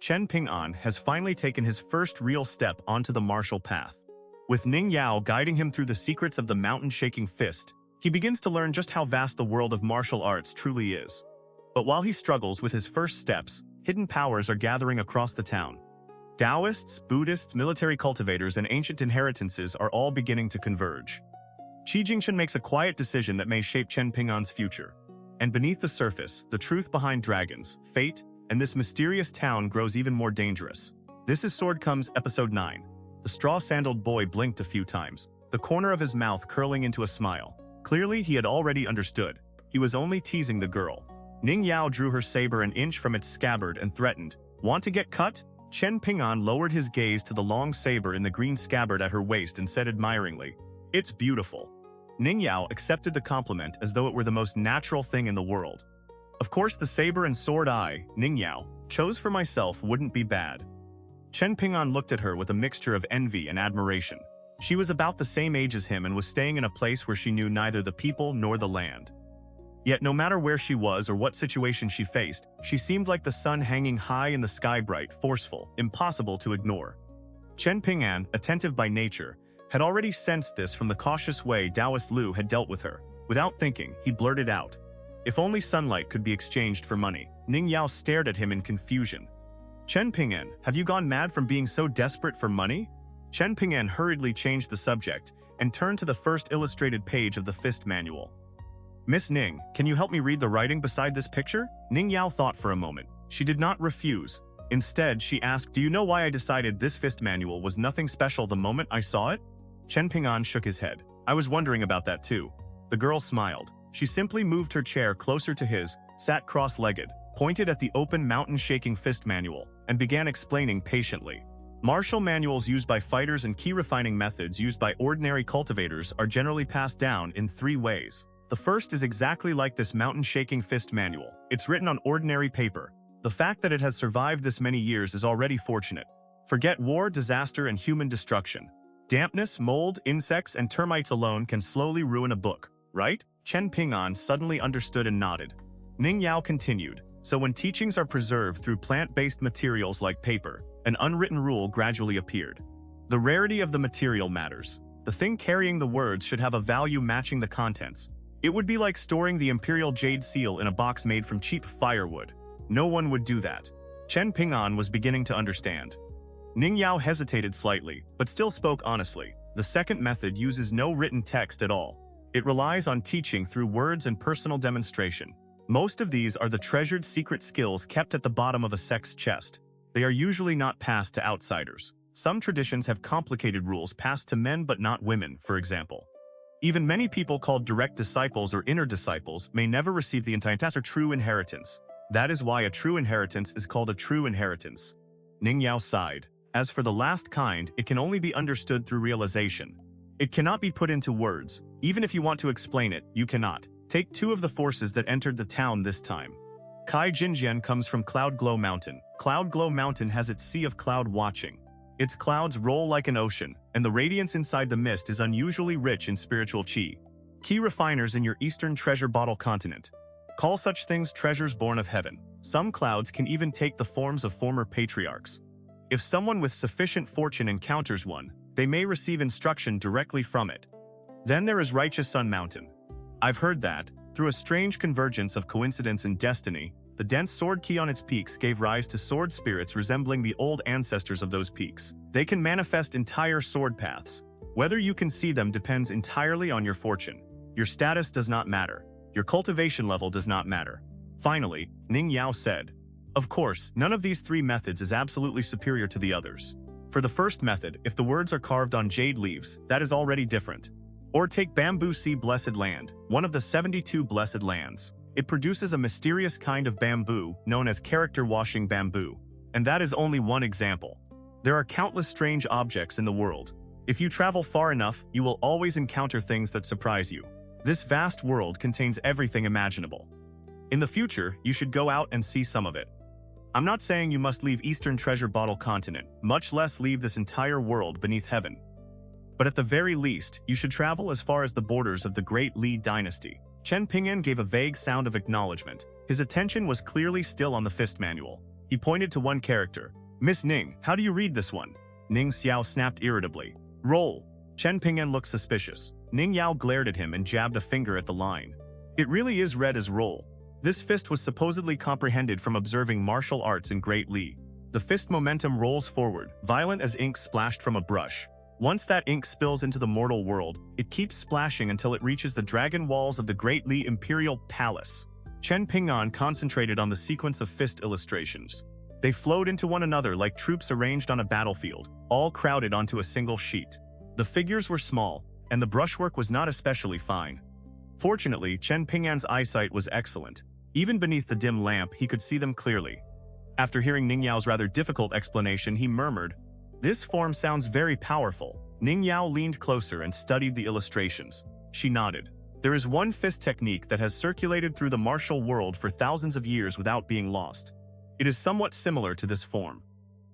Chen Ping'an has finally taken his first real step onto the martial path. With Ning Yao guiding him through the secrets of the mountain-shaking fist, he begins to learn just how vast the world of martial arts truly is. But while he struggles with his first steps, hidden powers are gathering across the town. Daoists, Buddhists, military cultivators, and ancient inheritances are all beginning to converge. Jingchun makes a quiet decision that may shape Chen Ping'an's future. And beneath the surface, the truth behind dragons, fate, and this mysterious town grows even more dangerous. This is Sword Comes Episode 9. The straw-sandaled boy blinked a few times, the corner of his mouth curling into a smile. Clearly, he had already understood. He was only teasing the girl. Ning Yao drew her saber an inch from its scabbard and threatened, "Want to get cut?" Chen Ping'an lowered his gaze to the long saber in the green scabbard at her waist and said admiringly, "It's beautiful." Ning Yao accepted the compliment as though it were the most natural thing in the world. Of course, the saber and sword Ning Yao, chose for myself wouldn't be bad. Chen Ping'an looked at her with a mixture of envy and admiration. She was about the same age as him and was staying in a place where she knew neither the people nor the land. Yet no matter where she was or what situation she faced, she seemed like the sun hanging high in the sky, bright, forceful, impossible to ignore. Chen Ping'an, attentive by nature, had already sensed this from the cautious way Daoist Lu had dealt with her. Without thinking, he blurted out, "If only sunlight could be exchanged for money." Ning Yao stared at him in confusion. "Chen Ping'an, have you gone mad from being so desperate for money?" Chen Ping'an hurriedly changed the subject and turned to the first illustrated page of the fist manual. "Miss Ning, can you help me read the writing beside this picture?" Ning Yao thought for a moment. She did not refuse. Instead, she asked, "Do you know why I decided this fist manual was nothing special the moment I saw it?" Chen Ping'an shook his head. "I was wondering about that too." The girl smiled. She simply moved her chair closer to his, sat cross-legged, pointed at the open mountain-shaking fist manual, and began explaining patiently. Martial manuals used by fighters and key refining methods used by ordinary cultivators are generally passed down in 3 ways. The first is exactly like this mountain-shaking fist manual. It's written on ordinary paper. The fact that it has survived this many years is already fortunate. Forget war, disaster, and human destruction. Dampness, mold, insects, and termites alone can slowly ruin a book, right? Chen Ping'an suddenly understood and nodded. Ning Yao continued, "So when teachings are preserved through plant-based materials like paper, an unwritten rule gradually appeared. The rarity of the material matters. The thing carrying the words should have a value matching the contents. It would be like storing the imperial jade seal in a box made from cheap firewood. No one would do that." Chen Ping'an was beginning to understand. Ning Yao hesitated slightly, but still spoke honestly. The second method uses no written text at all. It relies on teaching through words and personal demonstration. Most of these are the treasured secret skills kept at the bottom of a sect's chest. They are usually not passed to outsiders. Some traditions have complicated rules passed to men but not women, for example. Even many people called direct disciples or inner disciples may never receive the entire true inheritance. That is why a true inheritance is called a true inheritance. Ning Yao sighed. As for the last kind, it can only be understood through realization. It cannot be put into words. Even if you want to explain it, you cannot. Take 2 of the forces that entered the town this time. Kai Jinjian comes from Cloud Glow Mountain. Cloud Glow Mountain has its sea of cloud watching. Its clouds roll like an ocean, and the radiance inside the mist is unusually rich in spiritual qi. Key refiners in your eastern treasure bottle continent. Call such things treasures born of heaven. Some clouds can even take the forms of former patriarchs. If someone with sufficient fortune encounters one, they may receive instruction directly from it. Then there is Righteous Sun Mountain. I've heard that, through a strange convergence of coincidence and destiny, the dense sword key on its peaks gave rise to sword spirits resembling the old ancestors of those peaks. They can manifest entire sword paths. Whether you can see them depends entirely on your fortune. Your status does not matter. Your cultivation level does not matter. Finally, Ning Yao said, "Of course, none of these 3 methods is absolutely superior to the others. For the first method, if the words are carved on jade leaves, that is already different. Or take Bamboo Sea Blessed Land, one of the 72 blessed lands. It produces a mysterious kind of bamboo known as character-washing bamboo. And that is only one example. There are countless strange objects in the world. If you travel far enough, you will always encounter things that surprise you. This vast world contains everything imaginable. In the future, you should go out and see some of it. I'm not saying you must leave Eastern Treasure Bottle Continent, much less leave this entire world beneath heaven. But at the very least, you should travel as far as the borders of the Great Li Dynasty." Chen Ping'an gave a vague sound of acknowledgement. His attention was clearly still on the fist manual. He pointed to one character. Miss Ning, how do you read this one? Ning Xiao snapped irritably. Roll. Chen Ping'an looked suspicious. Ning Yao glared at him and jabbed a finger at the line. It really is read as roll. This fist was supposedly comprehended from observing martial arts in Great Li. The fist momentum rolls forward, violent as ink splashed from a brush. Once that ink spills into the mortal world, it keeps splashing until it reaches the dragon walls of the Great Li Imperial Palace. Chen Ping'an concentrated on the sequence of fist illustrations. They flowed into one another like troops arranged on a battlefield, all crowded onto a single sheet. The figures were small, and the brushwork was not especially fine. Fortunately, Chen Ping'an's eyesight was excellent. Even beneath the dim lamp, he could see them clearly. After hearing Ning Yao's rather difficult explanation, he murmured, "This form sounds very powerful." Ning Yao leaned closer and studied the illustrations. She nodded. There is one fist technique that has circulated through the martial world for thousands of years without being lost. It is somewhat similar to this form.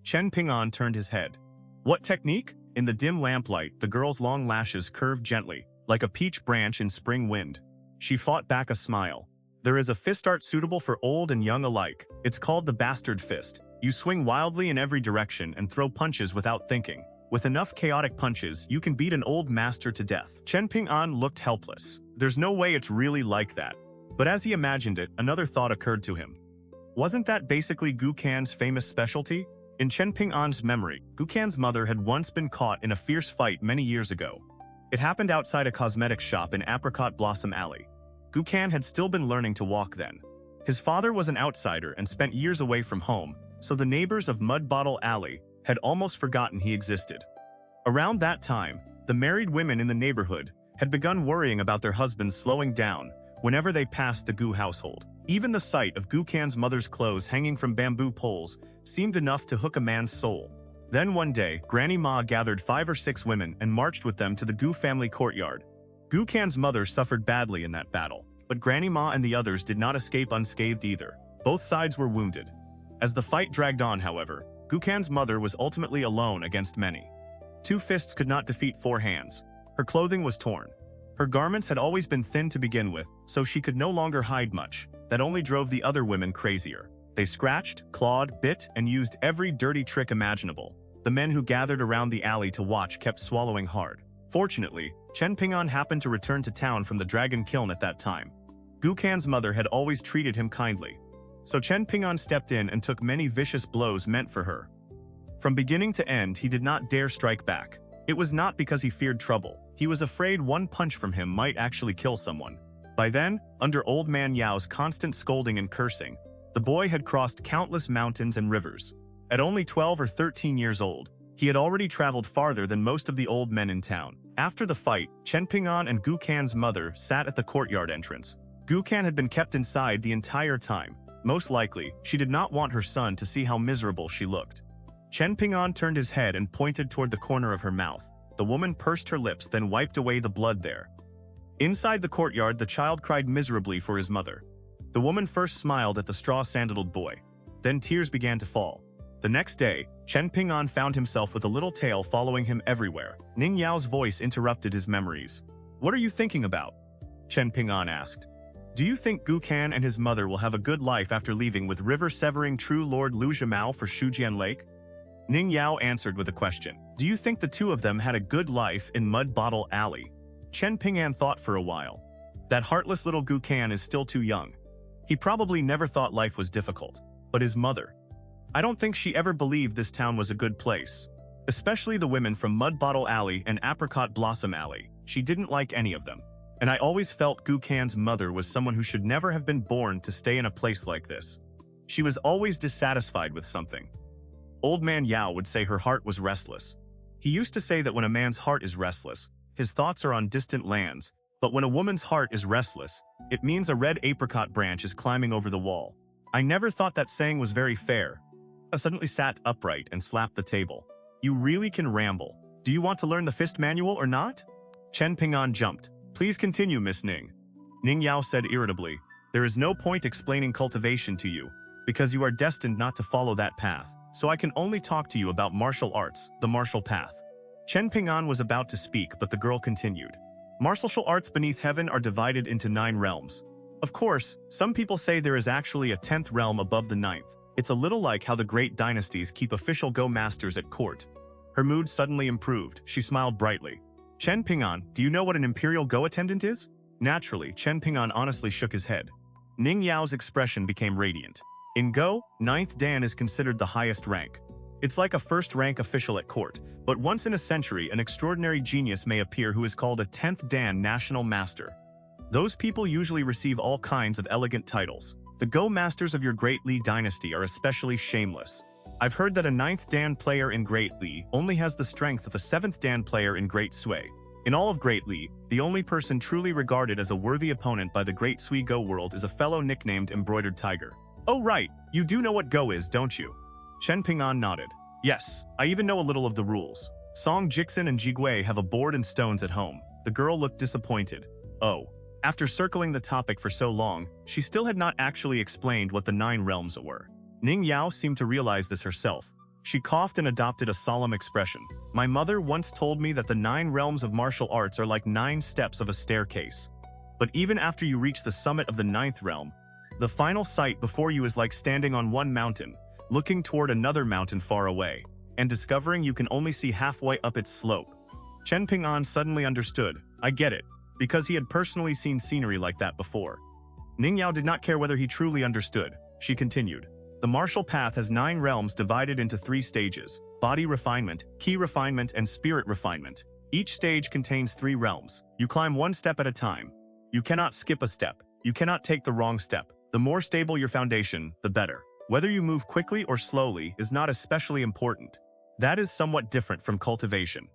Chen Ping'an turned his head. What technique? In the dim lamplight, the girl's long lashes curved gently, like a peach branch in spring wind. She fought back a smile. There is a fist art suitable for old and young alike. It's called the bastard fist. You swing wildly in every direction and throw punches without thinking. With enough chaotic punches, you can beat an old master to death. Chen Ping'an looked helpless. There's no way it's really like that. But as he imagined it, another thought occurred to him. Wasn't that basically Gu Kan's famous specialty? In Chen Ping'an's memory, Gu Kan's mother had once been caught in a fierce fight many years ago. It happened outside a cosmetics shop in Apricot Blossom Alley. Gu Kan had still been learning to walk then. His father was an outsider and spent years away from home, so the neighbors of Mud Bottle Alley had almost forgotten he existed. Around that time, the married women in the neighborhood had begun worrying about their husbands slowing down whenever they passed the Gu household. Even the sight of Gu Kan's mother's clothes hanging from bamboo poles seemed enough to hook a man's soul. Then one day, Granny Ma gathered 5 or 6 women and marched with them to the Gu family courtyard. Gu Kan's mother suffered badly in that battle, but Granny Ma and the others did not escape unscathed either. Both sides were wounded. As the fight dragged on, however, Gu Kan's mother was ultimately alone against many. 2 fists could not defeat 4 hands. Her clothing was torn. Her garments had always been thin to begin with, so she could no longer hide much. That only drove the other women crazier. They scratched, clawed, bit, and used every dirty trick imaginable. The men who gathered around the alley to watch kept swallowing hard. Fortunately, Chen Ping'an happened to return to town from the dragon kiln at that time. Gu Kan's mother had always treated him kindly. So Chen Ping'an stepped in and took many vicious blows meant for her. From beginning to end, he did not dare strike back. It was not because he feared trouble. He was afraid one punch from him might actually kill someone. By then, under Old Man Yao's constant scolding and cursing, the boy had crossed countless mountains and rivers. At only 12 or 13 years old, he had already traveled farther than most of the old men in town. After the fight, Chen Ping'an and Gu Kan's mother sat at the courtyard entrance. Gu Kan had been kept inside the entire time. Most likely, she did not want her son to see how miserable she looked. Chen Ping'an turned his head and pointed toward the corner of her mouth. The woman pursed her lips, then wiped away the blood there. Inside the courtyard, the child cried miserably for his mother. The woman first smiled at the straw-sandaled boy. Then tears began to fall. The next day, Chen Ping'an found himself with a little tail following him everywhere. Ning Yao's voice interrupted his memories. "What are you thinking about?" Chen Ping'an asked. "Do you think Gu Kan and his mother will have a good life after leaving with river-severing true Lord Lu Zhimao for Shujian Lake?" Ning Yao answered with a question. "Do you think the 2 of them had a good life in Mud Bottle Alley?" Chen Ping'an thought for a while. That heartless little Gu Kan is still too young. He probably never thought life was difficult. But his mother? I don't think she ever believed this town was a good place. Especially the women from Mud Bottle Alley and Apricot Blossom Alley. She didn't like any of them. And I always felt Gu Kan's mother was someone who should never have been born to stay in a place like this. She was always dissatisfied with something. Old Man Yao would say her heart was restless. He used to say that when a man's heart is restless, his thoughts are on distant lands, but when a woman's heart is restless, it means a red apricot branch is climbing over the wall. I never thought that saying was very fair. I suddenly sat upright and slapped the table. "You really can ramble. Do you want to learn the fist manual or not?" Chen Ping'an jumped. "Please continue, Miss Ning." Ning Yao said irritably, "There is no point explaining cultivation to you, because you are destined not to follow that path, so I can only talk to you about martial arts, the martial path." Chen Ping'an was about to speak, but the girl continued. "Martial arts beneath heaven are divided into 9 realms. Of course, some people say there is actually a 10th realm above the 9th. It's a little like how the great dynasties keep official Go masters at court. Her mood suddenly improved. She smiled brightly. Chen Ping'an, do you know what an imperial Go attendant is? Naturally, Chen Ping'an honestly shook his head. Ning Yao's expression became radiant. In Go, 9th Dan is considered the highest rank. It's like a first-rank official at court, but once in a century an extraordinary genius may appear who is called a 10th Dan National Master. Those people usually receive all kinds of elegant titles. The Go masters of your Great Li dynasty are especially shameless. I've heard that a 9th Dan player in Great Li only has the strength of a 7th Dan player in Great Sui. In all of Great Li, the only person truly regarded as a worthy opponent by the Great Sui Go world is a fellow nicknamed Embroidered Tiger. Oh right, you do know what Go is, don't you? Chen Ping'an nodded. Yes, I even know a little of the rules. Song Jixin and Jigui have a board and stones at home. The girl looked disappointed. Oh. After circling the topic for so long, she still had not actually explained what the 9 realms were. Ning Yao seemed to realize this herself. She coughed and adopted a solemn expression. My mother once told me that the 9 realms of martial arts are like 9 steps of a staircase. But even after you reach the summit of the 9th realm, the final sight before you is like standing on one mountain, looking toward another mountain far away, and discovering you can only see halfway up its slope. Chen Ping'an suddenly understood. I get it, because he had personally seen scenery like that before. Ning Yao did not care whether he truly understood. She continued. The martial path has 9 realms divided into 3 stages: body refinement, ki refinement, and spirit refinement. Each stage contains 3 realms. You climb one step at a time. You cannot skip a step. You cannot take the wrong step. The more stable your foundation, the better. Whether you move quickly or slowly is not especially important. That is somewhat different from cultivation.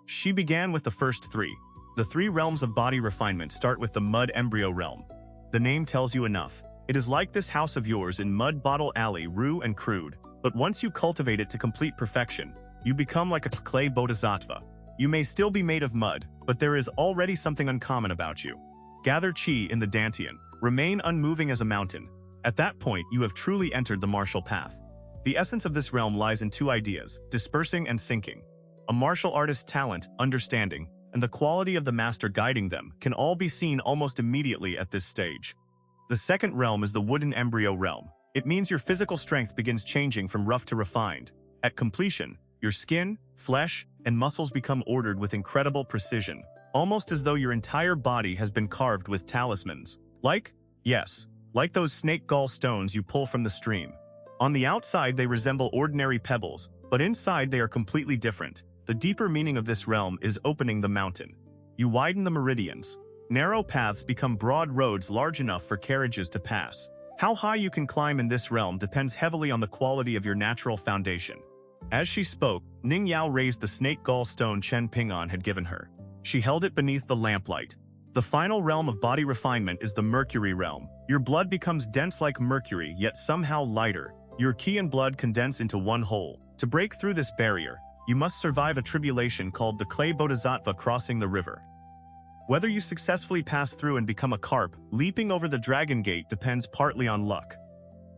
She began with the first 3. The 3 realms of body refinement start with the Mud Embryo realm. The name tells you enough. It is like this house of yours in Mud Bottle Alley, Rue and Crude. But once you cultivate it to complete perfection, you become like a clay bodhisattva. You may still be made of mud, but there is already something uncommon about you. Gather chi in the dantian. Remain unmoving as a mountain. At that point, you have truly entered the martial path. The essence of this realm lies in 2 ideas: dispersing and sinking. A martial artist's talent, understanding, and the quality of the master guiding them can all be seen almost immediately at this stage. The second realm is the Wooden Embryo realm. It means your physical strength begins changing from rough to refined. At completion, your skin, flesh, and muscles become ordered with incredible precision, almost as though your entire body has been carved with talismans. Like those snake gall stones you pull from the stream. On the outside they resemble ordinary pebbles, but inside they are completely different. The deeper meaning of this realm is opening the mountain. You widen the meridians. Narrow paths become broad roads large enough for carriages to pass. How high you can climb in this realm depends heavily on the quality of your natural foundation. As she spoke, Ning Yao raised the snake gall stone Chen Ping'an had given her. She held it beneath the lamplight. The final realm of body refinement is the Mercury realm. Your blood becomes dense like mercury, yet somehow lighter. Your ki and blood condense into one whole. To break through this barrier, you must survive a tribulation called the clay bodhisattva crossing the river. Whether you successfully pass through and become a carp, leaping over the dragon gate depends partly on luck.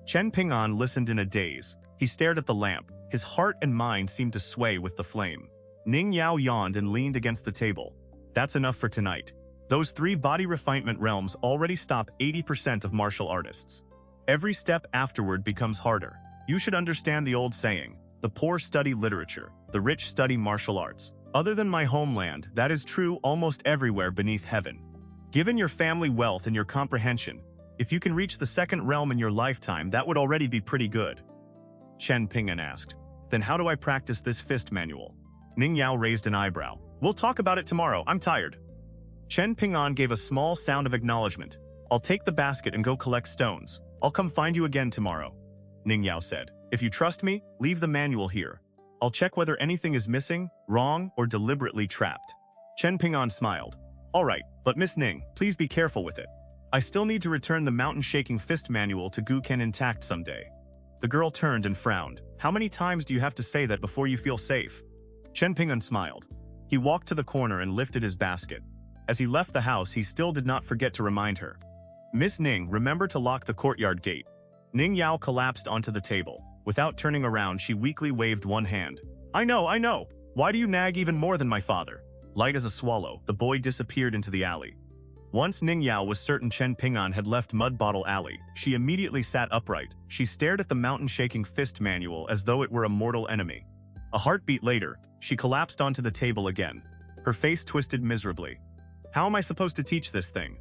Chen Ping'an listened in a daze. He stared at the lamp. His heart and mind seemed to sway with the flame. Ning Yao yawned and leaned against the table. That's enough for tonight. Those 3 body refinement realms already stop 80% of martial artists. Every step afterward becomes harder. You should understand the old saying, the poor study literature, the rich study martial arts. Other than my homeland, that is true almost everywhere beneath heaven. Given your family wealth and your comprehension, if you can reach the 2nd realm in your lifetime, that would already be pretty good. Chen Ping'an asked. Then how do I practice this fist manual? Ning Yao raised an eyebrow. We'll talk about it tomorrow, I'm tired. Chen Ping'an gave a small sound of acknowledgement. I'll take the basket and go collect stones. I'll come find you again tomorrow. Ning Yao said. If you trust me, leave the manual here. I'll check whether anything is missing, wrong, or deliberately trapped. Chen Ping'an smiled. All right, but Miss Ning, please be careful with it. I still need to return the mountain-shaking fist manual to Gu Ken intact someday. The girl turned and frowned. How many times do you have to say that before you feel safe? Chen Ping'an smiled. He walked to the corner and lifted his basket. As he left the house, he still did not forget to remind her. Miss Ning, remember to lock the courtyard gate. Ning Yao collapsed onto the table. Without turning around, she weakly waved one hand. I know. Why do you nag even more than my father? Light as a swallow, the boy disappeared into the alley. Once Ning Yao was certain Chen Ping'an had left Mud Bottle Alley, she immediately sat upright. She stared at the mountain-shaking fist manual as though it were a mortal enemy. A heartbeat later, she collapsed onto the table again. Her face twisted miserably. How am I supposed to teach this thing?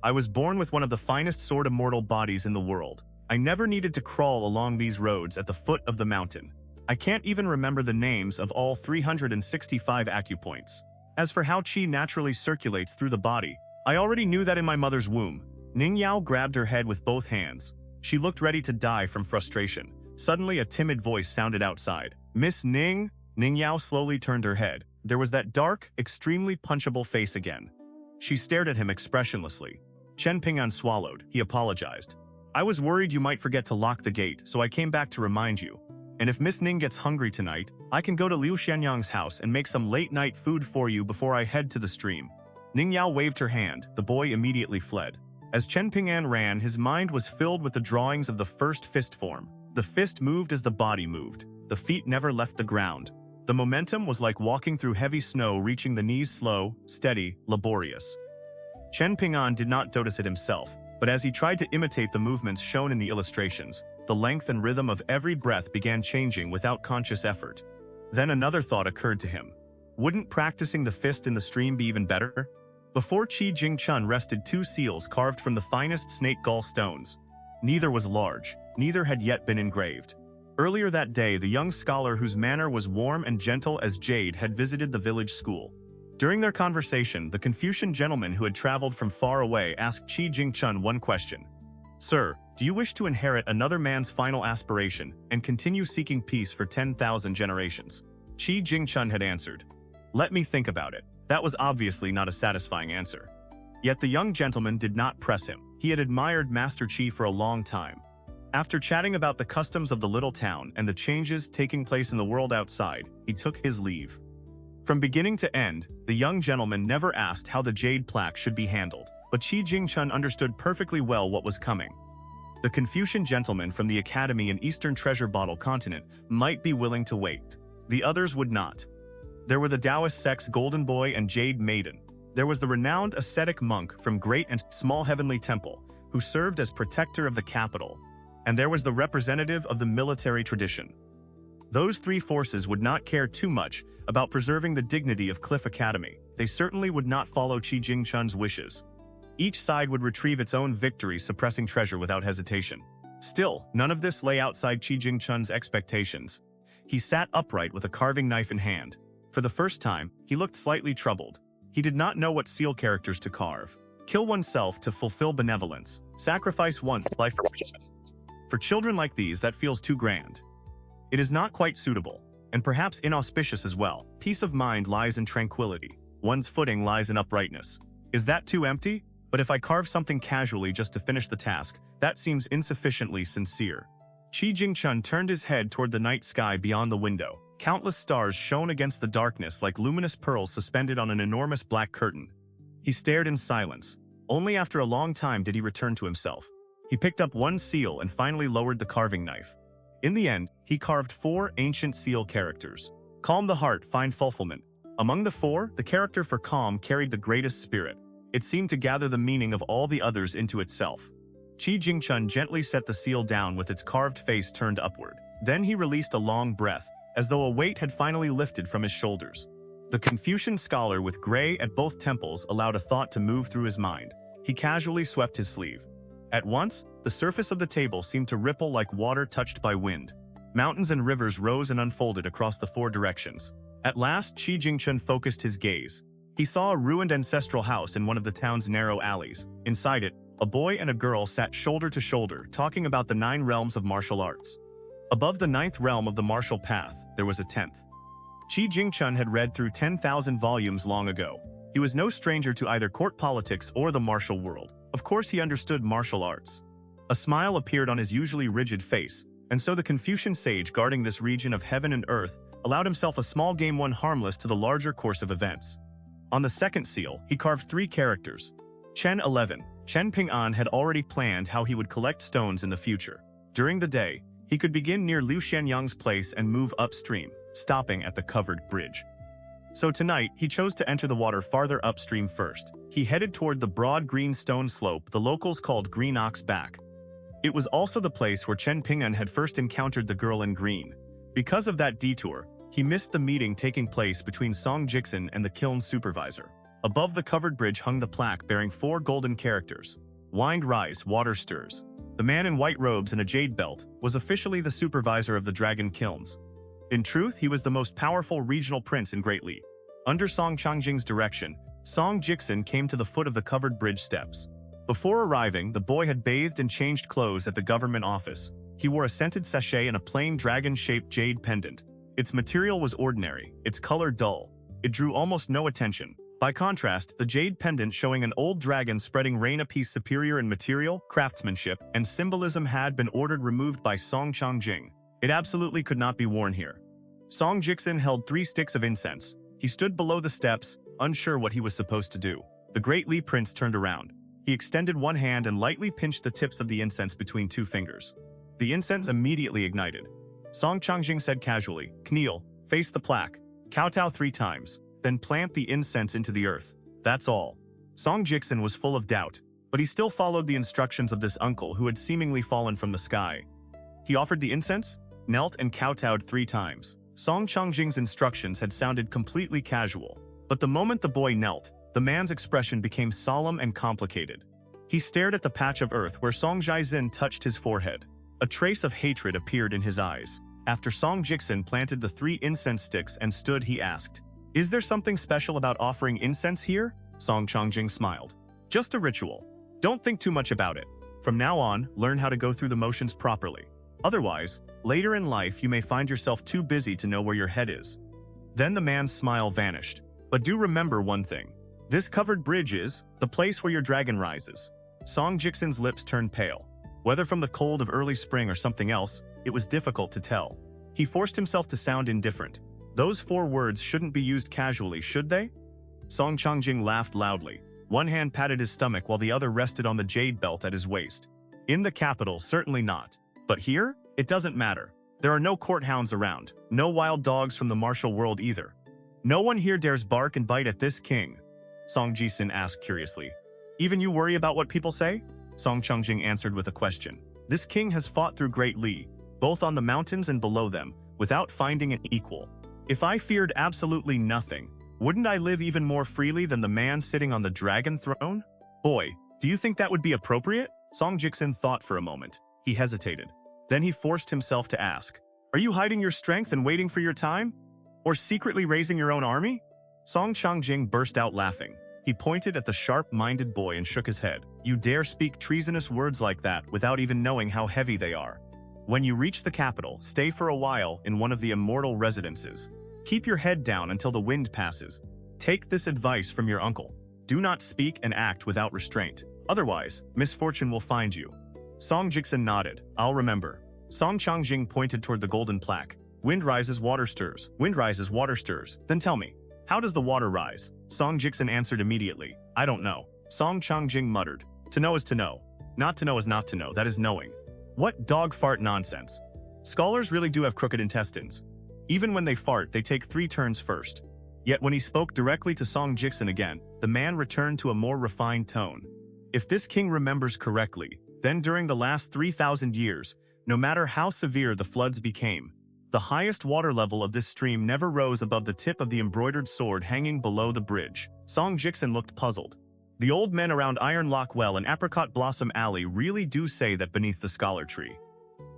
I was born with one of the finest sword immortal bodies in the world. I never needed to crawl along these roads at the foot of the mountain. I can't even remember the names of all 365 acupoints. As for how qi naturally circulates through the body, I already knew that in my mother's womb. Ning Yao grabbed her head with both hands. She looked ready to die from frustration. Suddenly a timid voice sounded outside. "Miss Ning?" Ning Yao slowly turned her head. There was that dark, extremely punchable face again. She stared at him expressionlessly. Chen Ping'an swallowed. He apologized. "I was worried you might forget to lock the gate, so I came back to remind you. And if Miss Ning gets hungry tonight, I can go to Liu Xianyang's house and make some late-night food for you before I head to the stream." Ning Yao waved her hand. The boy immediately fled. As Chen Ping'an ran, his mind was filled with the drawings of the first fist form. The fist moved as the body moved. The feet never left the ground. The momentum was like walking through heavy snow, reaching the knees slow, steady, laborious. Chen Ping'an did not notice it himself, but as he tried to imitate the movements shown in the illustrations, the length and rhythm of every breath began changing without conscious effort. Then another thought occurred to him. Wouldn't practicing the fist in the stream be even better? Before Jingchun rested two seals carved from the finest snake gall stones. Neither was large, neither had yet been engraved. Earlier that day, the young scholar whose manner was warm and gentle as jade had visited the village school. During their conversation, the Confucian gentleman who had traveled from far away asked Jingchun one question. "Sir, do you wish to inherit another man's final aspiration and continue seeking peace for 10,000 generations?" Jingchun had answered, "Let me think about it." That was obviously not a satisfying answer. Yet the young gentleman did not press him. He had admired Master Qi for a long time. After chatting about the customs of the little town and the changes taking place in the world outside, he took his leave. From beginning to end, the young gentleman never asked how the jade plaque should be handled, but Jingchun understood perfectly well what was coming. The Confucian gentleman from the academy in Eastern Treasure Bottle Continent might be willing to wait. The others would not. There were the Daoist sects Golden Boy and Jade Maiden. There was the renowned ascetic monk from Great and Small Heavenly Temple, who served as protector of the capital. And there was the representative of the military tradition. Those three forces would not care too much about preserving the dignity of Cliff Academy. They certainly would not follow Jingchun's wishes. Each side would retrieve its own victory, suppressing treasure without hesitation. Still, none of this lay outside Jingchun's expectations. He sat upright with a carving knife in hand. For the first time, he looked slightly troubled. He did not know what seal characters to carve. Kill oneself to fulfill benevolence. Sacrifice one's life for righteousness. For children like these, that feels too grand. It is not quite suitable, and perhaps inauspicious as well. Peace of mind lies in tranquility. One's footing lies in uprightness. Is that too empty? But if I carve something casually just to finish the task, that seems insufficiently sincere. Jingchun turned his head toward the night sky beyond the window. Countless stars shone against the darkness like luminous pearls suspended on an enormous black curtain. He stared in silence. Only after a long time did he return to himself. He picked up one seal and finally lowered the carving knife. In the end, he carved 4 ancient seal characters. Calm the heart, find fulfillment. Among the 4, the character for calm carried the greatest spirit. It seemed to gather the meaning of all the others into itself. Jingchun gently set the seal down with its carved face turned upward. Then he released a long breath, as though a weight had finally lifted from his shoulders. The Confucian scholar with gray at both temples allowed a thought to move through his mind. He casually swept his sleeve. At once, the surface of the table seemed to ripple like water touched by wind. Mountains and rivers rose and unfolded across the 4 directions. At last, Jingchun focused his gaze. He saw a ruined ancestral house in one of the town's narrow alleys. Inside it, a boy and a girl sat shoulder to shoulder, talking about the 9 realms of martial arts. Above the 9th realm of the martial path, there was a 10th. Jingchun had read through 10,000 volumes long ago. He was no stranger to either court politics or the martial world. Of course, he understood martial arts. A smile appeared on his usually rigid face, and so the Confucian sage guarding this region of heaven and earth allowed himself a small game, one harmless to the larger course of events. On the 2nd seal, he carved 3 characters. Chen 11. Chen Ping'an had already planned how he would collect stones in the future. During the day, he could begin near Liu Xianyang's place and move upstream, stopping at the covered bridge. So tonight, he chose to enter the water farther upstream first. He headed toward the broad green stone slope the locals called Green Ox Back. It was also the place where Chen Ping'an had first encountered the girl in green. Because of that detour, he missed the meeting taking place between Song Jingchun and the kiln supervisor. Above the covered bridge hung the plaque bearing 4 golden characters. Wind rise, water stirs. The man in white robes and a jade belt was officially the supervisor of the dragon kilns. In truth, he was the most powerful regional prince in Great Li. Under Song Changjing's direction, Song Jingchun came to the foot of the covered bridge steps. Before arriving, the boy had bathed and changed clothes at the government office. He wore a scented sachet and a plain dragon-shaped jade pendant. Its material was ordinary, its color dull. It drew almost no attention. By contrast, the jade pendant showing an old dragon spreading rain, a piece superior in material, craftsmanship, and symbolism, had been ordered removed by Song Changjing. It absolutely could not be worn here. Song Jingchun held 3 sticks of incense. He stood below the steps, unsure what he was supposed to do. The Great Li Prince turned around. He extended one hand and lightly pinched the tips of the incense between 2 fingers. The incense immediately ignited. Song Changjing said casually, "Kneel, face the plaque, kowtow 3 times, then plant the incense into the earth. That's all." Song Jingchun was full of doubt, but he still followed the instructions of this uncle who had seemingly fallen from the sky. He offered the incense, knelt and kowtowed 3 times. Song Changjing's instructions had sounded completely casual, but the moment the boy knelt, the man's expression became solemn and complicated. He stared at the patch of earth where Song Jingchun touched his forehead. A trace of hatred appeared in his eyes. After Song Jingchun planted the 3 incense sticks and stood, he asked, "Is there something special about offering incense here?" Song Changjing smiled. "Just a ritual. Don't think too much about it. From now on, learn how to go through the motions properly. Otherwise, later in life you may find yourself too busy to know where your head is." Then the man's smile vanished. "But do remember one thing. This covered bridge is the place where your dragon rises." Song Jingchun's lips turned pale. Whether from the cold of early spring or something else, it was difficult to tell. He forced himself to sound indifferent. Those 4 words shouldn't be used casually, should they? Song Changjing laughed loudly. One hand patted his stomach while the other rested on the jade belt at his waist. "In the capital, certainly not. But here, it doesn't matter. There are no court hounds around, no wild dogs from the martial world either. No one here dares bark and bite at this king." Song Jingchun asked curiously. "Even you worry about what people say?" Song Changjing answered with a question. "This king has fought through Great Li, both on the mountains and below them, without finding an equal. If I feared absolutely nothing, wouldn't I live even more freely than the man sitting on the dragon throne? Boy, do you think that would be appropriate?" Song Jingchun thought for a moment. He hesitated. Then he forced himself to ask, "Are you hiding your strength and waiting for your time? Or secretly raising your own army?" Song Changjing burst out laughing. He pointed at the sharp-minded boy and shook his head. "You dare speak treasonous words like that without even knowing how heavy they are. When you reach the capital, stay for a while in one of the immortal residences. Keep your head down until the wind passes. Take this advice from your uncle. Do not speak and act without restraint. Otherwise, misfortune will find you." Song Jingchun nodded. "I'll remember." Song Changjing pointed toward the golden plaque. "Wind rises, water stirs. Wind rises, water stirs. Then tell me, how does the water rise?" Song Jingchun answered immediately. "I don't know." Song Changjing muttered. "To know is to know. Not to know is not to know. That is knowing." "What dog fart nonsense. Scholars really do have crooked intestines. Even when they fart, they take 3 turns first." Yet when he spoke directly to Song Jingchun again, the man returned to a more refined tone. "If this king remembers correctly, then during the last 3,000 years, no matter how severe the floods became, the highest water level of this stream never rose above the tip of the embroidered sword hanging below the bridge." Song Jingchun looked puzzled. "The old men around Iron Lock Well and Apricot Blossom Alley really do say that beneath the scholar tree.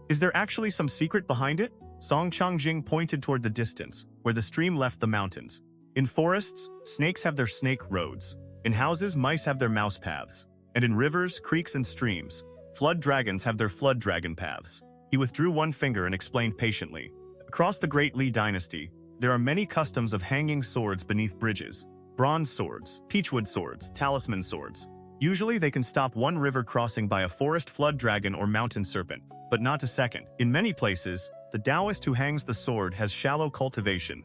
Is there actually some secret behind it?" Song Changjing pointed toward the distance, where the stream left the mountains. "In forests, snakes have their snake roads. In houses, mice have their mouse paths. And in rivers, creeks, and streams, flood dragons have their flood dragon paths." He withdrew one finger and explained patiently. "Across the Great Li dynasty, there are many customs of hanging swords beneath bridges. Bronze swords, peachwood swords, talisman swords. Usually they can stop one river crossing by a forest flood dragon or mountain serpent, but not a second. In many places, the Daoist who hangs the sword has shallow cultivation.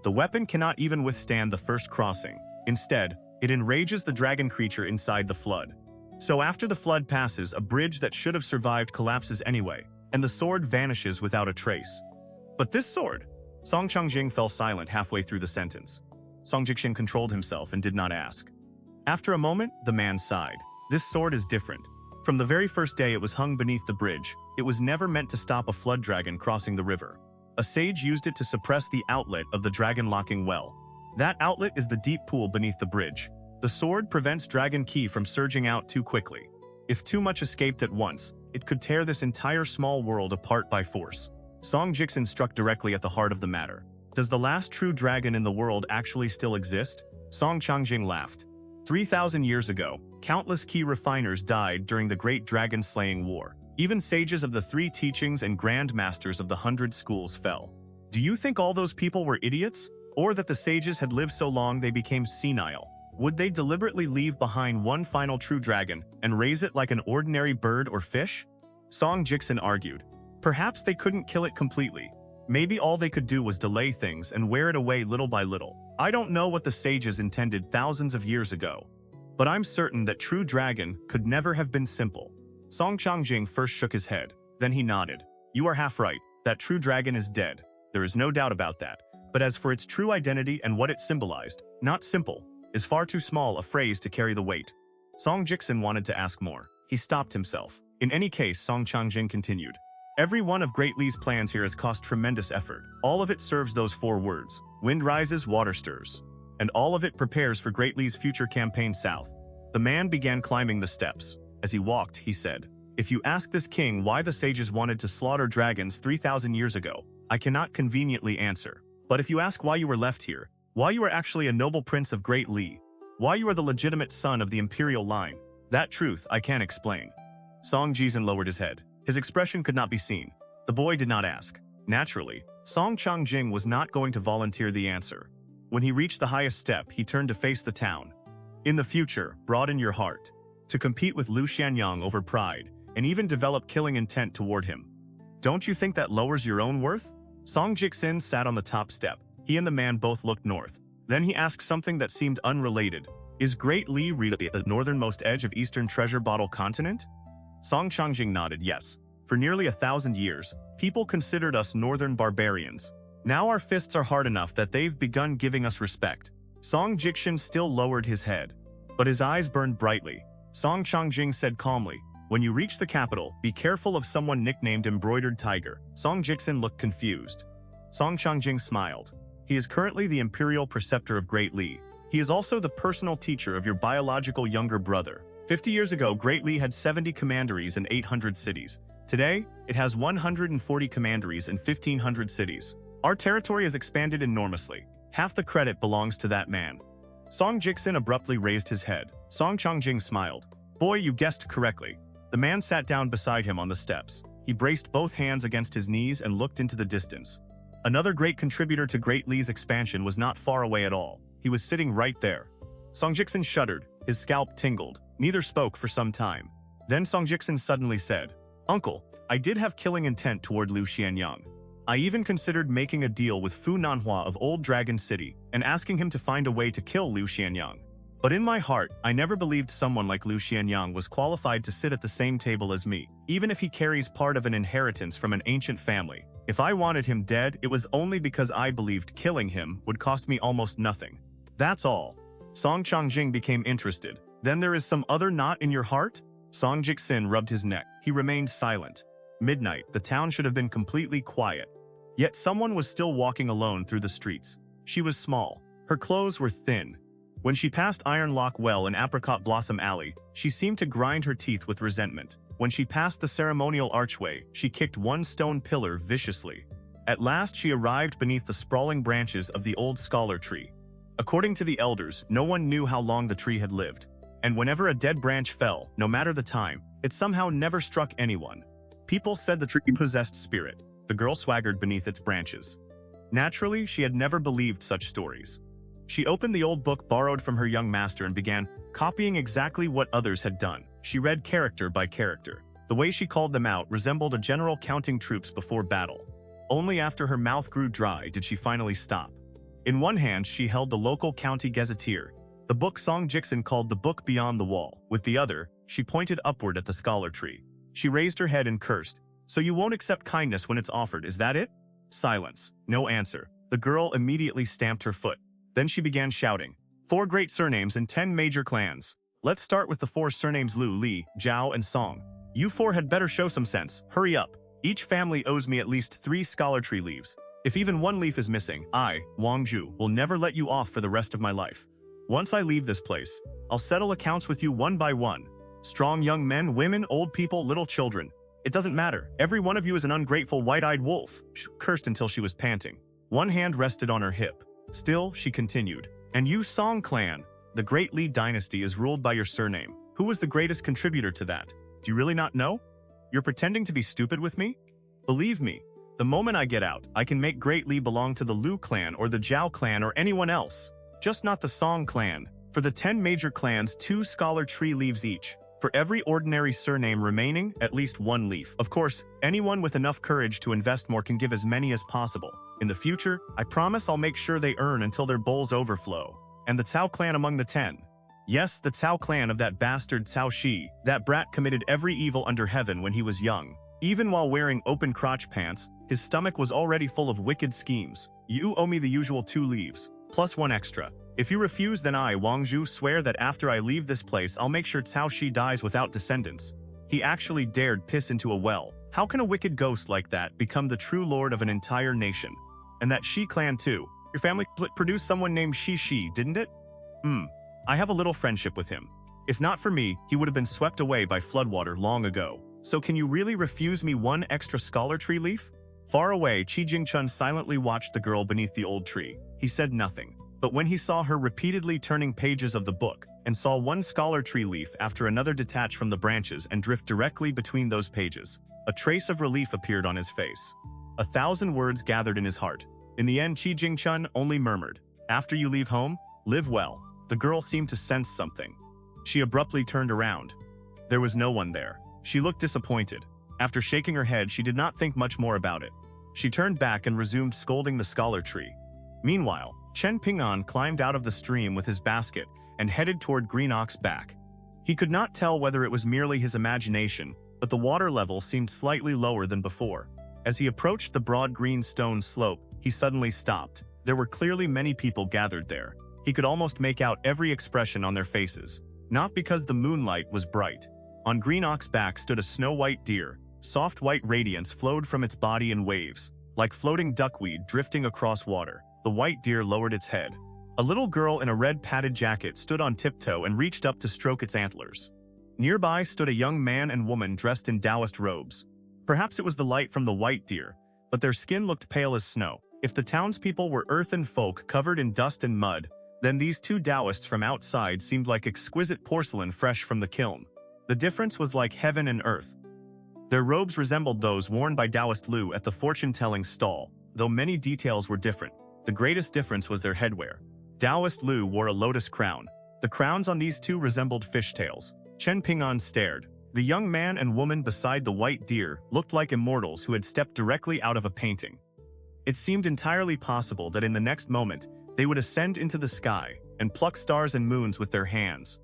The weapon cannot even withstand the first crossing. Instead, it enrages the dragon creature inside the flood. So after the flood passes, a bridge that should have survived collapses anyway, and the sword vanishes without a trace." "But this sword?" Song Changjing fell silent halfway through the sentence. Song Jingchun controlled himself and did not ask. After a moment, the man sighed. This sword is different. From the very first day it was hung beneath the bridge, it was never meant to stop a flood dragon crossing the river. A sage used it to suppress the outlet of the dragon-locking well. That outlet is the deep pool beneath the bridge. The sword prevents dragon ki from surging out too quickly. If too much escaped at once, it could tear this entire small world apart by force. Song Jingchun struck directly at the heart of the matter. Does the last true dragon in the world actually still exist? Song Changjing laughed. 3,000 years ago, countless key refiners died during the Great Dragon-Slaying War. Even sages of the 3 teachings and grand masters of the 100 schools fell. Do you think all those people were idiots? Or that the sages had lived so long they became senile? Would they deliberately leave behind one final true dragon and raise it like an ordinary bird or fish? Song Jingchun argued. Perhaps they couldn't kill it completely. Maybe all they could do was delay things and wear it away little by little. I don't know what the sages intended thousands of years ago, but I'm certain that true dragon could never have been simple. Song Changjing first shook his head, then he nodded. You are half right, that true dragon is dead. There is no doubt about that. But as for its true identity and what it symbolized, not simple, is far too small a phrase to carry the weight. Song Jingchun wanted to ask more. He stopped himself. In any case, Song Changjing continued. Every one of Great Li's plans here has cost tremendous effort. All of it serves those 4 words. Wind rises, water stirs. And all of it prepares for Great Li's future campaign south. The man began climbing the steps. As he walked, he said, If you ask this king why the sages wanted to slaughter dragons 3,000 years ago, I cannot conveniently answer. But if you ask why you were left here, why you are actually a noble prince of Great Li, why you are the legitimate son of the imperial line, that truth I can explain. Song Jingchun lowered his head. His expression could not be seen. The boy did not ask. Naturally, Song Changjing was not going to volunteer the answer. When he reached the highest step, he turned to face the town. In the future, broaden your heart. To compete with Liu Xianyang over pride, and even develop killing intent toward him. Don't you think that lowers your own worth? Song Jingchun sat on the top step. He and the man both looked north. Then he asked something that seemed unrelated. Is Great Li really at the northernmost edge of Eastern Treasure Bottle Continent? Song Changjing nodded yes. For nearly 1,000 years, people considered us northern barbarians. Now our fists are hard enough that they've begun giving us respect. Song Jingchun still lowered his head, but his eyes burned brightly. Song Changjing said calmly, When you reach the capital, be careful of someone nicknamed Embroidered Tiger. Song Jingchun looked confused. Song Changjing smiled. He is currently the imperial preceptor of Great Li. He is also the personal teacher of your biological younger brother. 50 years ago, Great Li had 70 commanderies and 800 cities. Today, it has 140 commanderies and 1,500 cities. Our territory has expanded enormously. Half the credit belongs to that man. Song Jingchun abruptly raised his head. Song Changjing smiled. Boy, you guessed correctly. The man sat down beside him on the steps. He braced both hands against his knees and looked into the distance. Another great contributor to Great Li's expansion was not far away at all. He was sitting right there. Song Jingchun shuddered. His scalp tingled. Neither spoke for some time. Then Song Jingchun suddenly said, Uncle, I did have killing intent toward Liu Xianyang. I even considered making a deal with Fu Nanhua of Old Dragon City and asking him to find a way to kill Liu Xianyang. But in my heart, I never believed someone like Liu Xianyang was qualified to sit at the same table as me, even if he carries part of an inheritance from an ancient family. If I wanted him dead, it was only because I believed killing him would cost me almost nothing. That's all. Song Changjing became interested. Then there is some other knot in your heart? Song Jingchun rubbed his neck. He remained silent. Midnight, the town should have been completely quiet. Yet someone was still walking alone through the streets. She was small. Her clothes were thin. When she passed Iron Lock Well and Apricot Blossom Alley, she seemed to grind her teeth with resentment. When she passed the ceremonial archway, she kicked one stone pillar viciously. At last she arrived beneath the sprawling branches of the old scholar tree. According to the elders, no one knew how long the tree had lived. And whenever a dead branch fell, no matter the time, it somehow never struck anyone. People said the tree possessed spirit. The girl swaggered beneath its branches. Naturally, she had never believed such stories. She opened the old book borrowed from her young master and began copying exactly what others had done. She read character by character. The way she called them out resembled a general counting troops before battle. Only after her mouth grew dry did she finally stop. In one hand, she held the local county gazetteer, the book Song Jingchun called the Book Beyond the Wall. With the other, she pointed upward at the scholar tree. She raised her head and cursed. So you won't accept kindness when it's offered, is that it? Silence. No answer. The girl immediately stamped her foot. Then she began shouting, 4 great surnames and 10 major clans. Let's start with the 4 surnames Lu, Li, Zhao, and Song. You 4 had better show some sense. Hurry up. Each family owes me at least 3 scholar tree leaves. If even 1 leaf is missing, I, Wang Zhu, will never let you off for the rest of my life. Once I leave this place, I'll settle accounts with you one by one. Strong young men, women, old people, little children. It doesn't matter. Every one of you is an ungrateful, white-eyed wolf. She cursed until she was panting. One hand rested on her hip. Still, she continued. And you, Song clan. The Great Li dynasty is ruled by your surname. Who was the greatest contributor to that? Do you really not know? You're pretending to be stupid with me? Believe me, the moment I get out, I can make Great Li belong to the Lu clan or the Zhao clan or anyone else. Just not the Song clan. For the 10 major clans, 2 scholar tree leaves each. For every ordinary surname remaining, at least 1 leaf. Of course, anyone with enough courage to invest more can give as many as possible. In the future, I promise I'll make sure they earn until their bowls overflow. And the Cao clan among the 10. Yes, the Cao clan of that bastard Cao Shi. That brat committed every evil under heaven when he was young. Even while wearing open crotch pants, his stomach was already full of wicked schemes. You owe me the usual 2 leaves, plus 1 extra. If you refuse, then I, Wang Zhu, swear that after I leave this place, I'll make sure Cao Shi dies without descendants. He actually dared piss into a well. How can a wicked ghost like that become the true lord of an entire nation? And that Shi clan too. Your family produced someone named Shi, didn't it? I have a little friendship with him. If not for me, he would have been swept away by floodwater long ago. So can you really refuse me 1 extra scholar tree leaf? Far away, Jingchun silently watched the girl beneath the old tree. He said nothing. But when he saw her repeatedly turning pages of the book, and saw 1 scholar tree leaf after another detach from the branches and drift directly between those pages, a trace of relief appeared on his face. 1,000 words gathered in his heart. In the end, Jingchun only murmured, "After you leave home, live well." The girl seemed to sense something. She abruptly turned around. There was no one there. She looked disappointed. After shaking her head, she did not think much more about it. She turned back and resumed scolding the scholar tree. Meanwhile, Chen Ping'an climbed out of the stream with his basket and headed toward Green Ox back. He could not tell whether it was merely his imagination, but the water level seemed slightly lower than before. As he approached the broad green stone slope, he suddenly stopped. There were clearly many people gathered there. He could almost make out every expression on their faces. Not because the moonlight was bright. On Green Ox back stood a snow-white deer. Soft white radiance flowed from its body in waves, like floating duckweed drifting across water. The white deer lowered its head. A little girl in a red padded jacket stood on tiptoe and reached up to stroke its antlers. Nearby stood a young man and woman dressed in Daoist robes. Perhaps it was the light from the white deer, but their skin looked pale as snow. If the townspeople were earthen folk covered in dust and mud, then these 2 Daoists from outside seemed like exquisite porcelain fresh from the kiln. The difference was like heaven and earth. Their robes resembled those worn by Daoist Lu at the fortune-telling stall, though many details were different. The greatest difference was their headwear. Daoist Lu wore a lotus crown. The crowns on these 2 resembled fishtails. Chen Ping'an stared. The young man and woman beside the white deer looked like immortals who had stepped directly out of a painting. It seemed entirely possible that in the next moment, they would ascend into the sky and pluck stars and moons with their hands.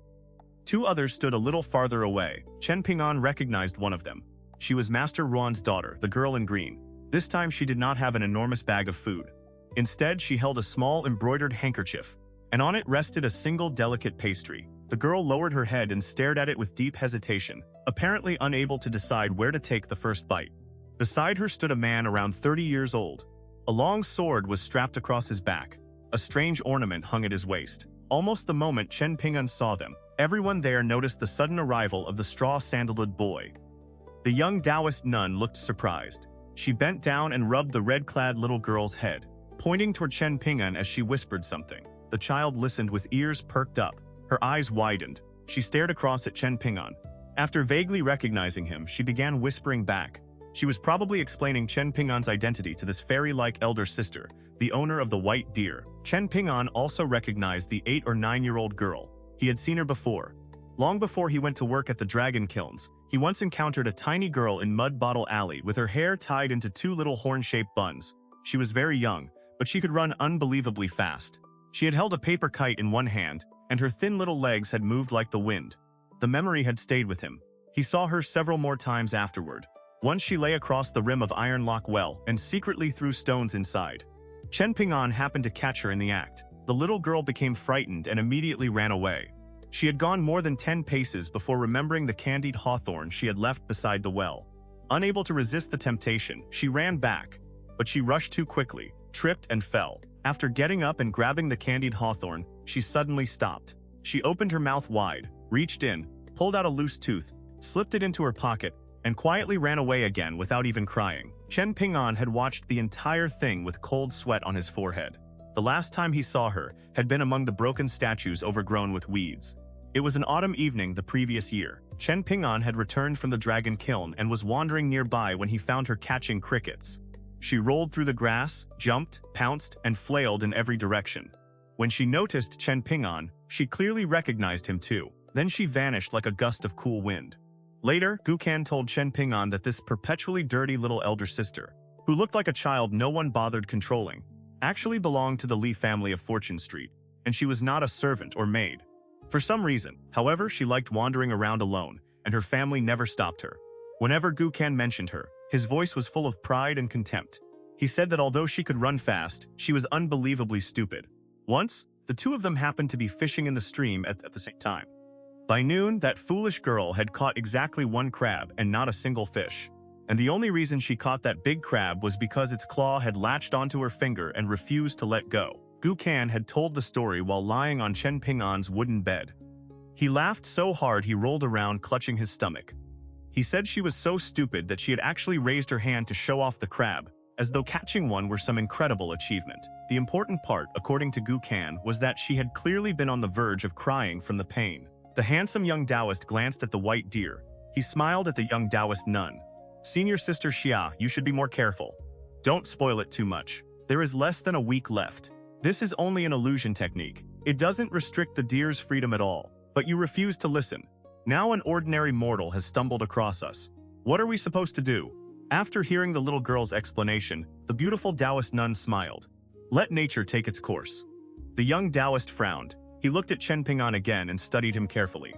2 others stood a little farther away. Chen Ping'an recognized one of them. She was Master Ruan's daughter, the girl in green. This time she did not have an enormous bag of food. Instead, she held a small embroidered handkerchief, and on it rested a single delicate pastry. The girl lowered her head and stared at it with deep hesitation, apparently unable to decide where to take the first bite. Beside her stood a man around 30 years old. A long sword was strapped across his back. A strange ornament hung at his waist. Almost the moment Chen Ping'an saw them, everyone there noticed the sudden arrival of the straw-sandaled boy. The young Daoist nun looked surprised. She bent down and rubbed the red-clad little girl's head, pointing toward Chen Ping'an as she whispered something. The child listened with ears perked up. Her eyes widened. She stared across at Chen Ping'an. After vaguely recognizing him, she began whispering back. She was probably explaining Chen Ping'an's identity to this fairy-like elder sister, the owner of the white deer. Chen Ping'an also recognized the 8 or 9-year-old girl. He had seen her before. Long before he went to work at the dragon kilns, he once encountered a tiny girl in Mud Bottle Alley with her hair tied into 2 little horn-shaped buns. She was very young, but she could run unbelievably fast. She had held a paper kite in one hand, and her thin little legs had moved like the wind. The memory had stayed with him. He saw her several more times afterward. Once she lay across the rim of Iron Lock Well and secretly threw stones inside. Chen Ping'an happened to catch her in the act. the little girl became frightened and immediately ran away. She had gone more than 10 paces before remembering the candied hawthorn she had left beside the well. Unable to resist the temptation, she ran back, but she rushed too quickly, tripped and fell. After getting up and grabbing the candied hawthorn, she suddenly stopped. She opened her mouth wide, reached in, pulled out a loose tooth, slipped it into her pocket, and quietly ran away again without even crying. Chen Ping'an had watched the entire thing with cold sweat on his forehead. The last time he saw her had been among the broken statues overgrown with weeds. It was an autumn evening the previous year. Chen Ping'an had returned from the dragon kiln and was wandering nearby when he found her catching crickets. She rolled through the grass, jumped, pounced, and flailed in every direction. When she noticed Chen Ping'an, she clearly recognized him too. Then she vanished like a gust of cool wind. Later, Gukan told Chen Ping'an that this perpetually dirty little elder sister, who looked like a child no one bothered controlling, actually belonged to the Li family of Fortune Street, and she was not a servant or maid. For some reason, however, she liked wandering around alone, and her family never stopped her. Whenever Gukan mentioned her, his voice was full of pride and contempt. He said that although she could run fast, she was unbelievably stupid. Once, the two of them happened to be fishing in the stream at the same time. By noon, that foolish girl had caught exactly one crab and not a single fish. And the only reason she caught that big crab was because its claw had latched onto her finger and refused to let go. Gukan had told the story while lying on Chen Ping'an's wooden bed. He laughed so hard he rolled around clutching his stomach. He said she was so stupid that she had actually raised her hand to show off the crab, as though catching one were some incredible achievement. The important part, according to Gukan, was that she had clearly been on the verge of crying from the pain. The handsome young Daoist glanced at the white deer. He smiled at the young Daoist nun. "Senior Sister Xia, you should be more careful. Don't spoil it too much. There is less than a week left. This is only an illusion technique. It doesn't restrict the deer's freedom at all. But you refuse to listen. Now an ordinary mortal has stumbled across us. What are we supposed to do?" After hearing the little girl's explanation, the beautiful Daoist nun smiled. "Let nature take its course." The young Daoist frowned. He looked at Chen Ping'an again and studied him carefully.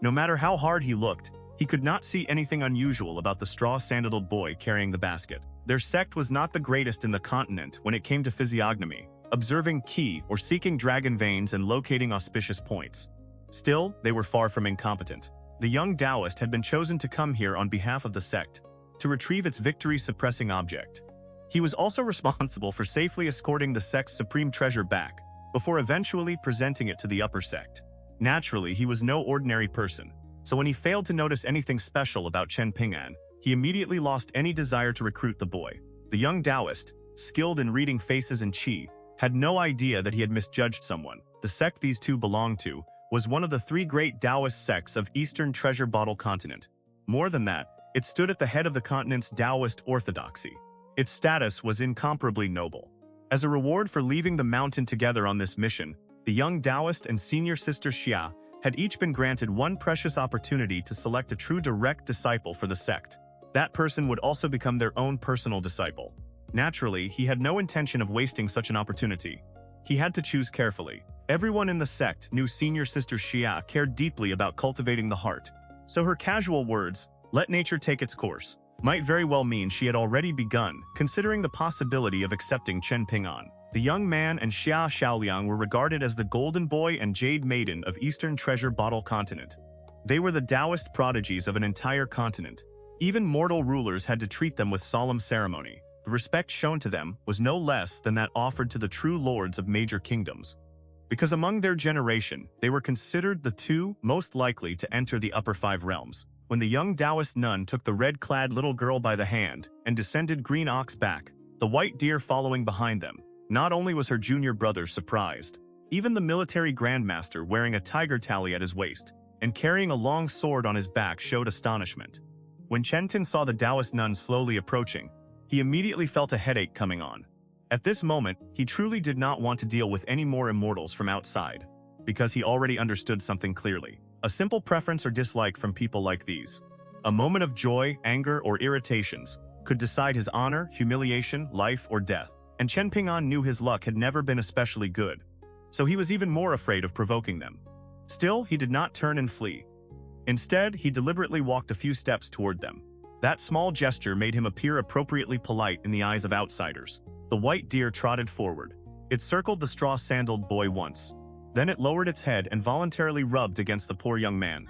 No matter how hard he looked, he could not see anything unusual about the straw-sandaled boy carrying the basket. Their sect was not the greatest in the continent when it came to physiognomy, observing qi or seeking dragon veins and locating auspicious points. Still, they were far from incompetent. The young Daoist had been chosen to come here on behalf of the sect, to retrieve its victory-suppressing object. He was also responsible for safely escorting the sect's supreme treasure back, before eventually presenting it to the upper sect. Naturally, he was no ordinary person, so when he failed to notice anything special about Chen Ping'an, he immediately lost any desire to recruit the boy. The young Daoist, skilled in reading faces and qi, had no idea that he had misjudged someone. The sect these two belonged to was one of the three great Daoist sects of Eastern Treasure Bottle Continent. More than that, it stood at the head of the continent's Daoist orthodoxy. Its status was incomparably noble. As a reward for leaving the mountain together on this mission, the young Daoist and senior sister Xia had each been granted one precious opportunity to select a true direct disciple for the sect. That person would also become their own personal disciple. Naturally, he had no intention of wasting such an opportunity. He had to choose carefully. Everyone in the sect knew senior sister Xia cared deeply about cultivating the heart. So her casual words, "Let nature take its course," might very well mean she had already begun, considering the possibility of accepting Chen Ping'an. The young man and Xia Xiaoliang were regarded as the golden boy and jade maiden of Eastern Treasure Bottle Continent. They were the Daoist prodigies of an entire continent. Even mortal rulers had to treat them with solemn ceremony. The respect shown to them was no less than that offered to the true lords of major kingdoms. Because among their generation, they were considered the two most likely to enter the upper five realms. When the young Daoist nun took the red-clad little girl by the hand and descended Green Ox back, the white deer following behind them, not only was her junior brother surprised, even the military grandmaster wearing a tiger tally at his waist and carrying a long sword on his back showed astonishment. When Chen Tin saw the Daoist nun slowly approaching, he immediately felt a headache coming on. At this moment, he truly did not want to deal with any more immortals from outside, because he already understood something clearly. A simple preference or dislike from people like these. A moment of joy, anger, or irritations could decide his honor, humiliation, life, or death. And Chen Ping'an knew his luck had never been especially good, so he was even more afraid of provoking them. Still, he did not turn and flee. Instead, he deliberately walked a few steps toward them. That small gesture made him appear appropriately polite in the eyes of outsiders. The white deer trotted forward. It circled the straw-sandaled boy once. Then it lowered its head and voluntarily rubbed against the poor young man.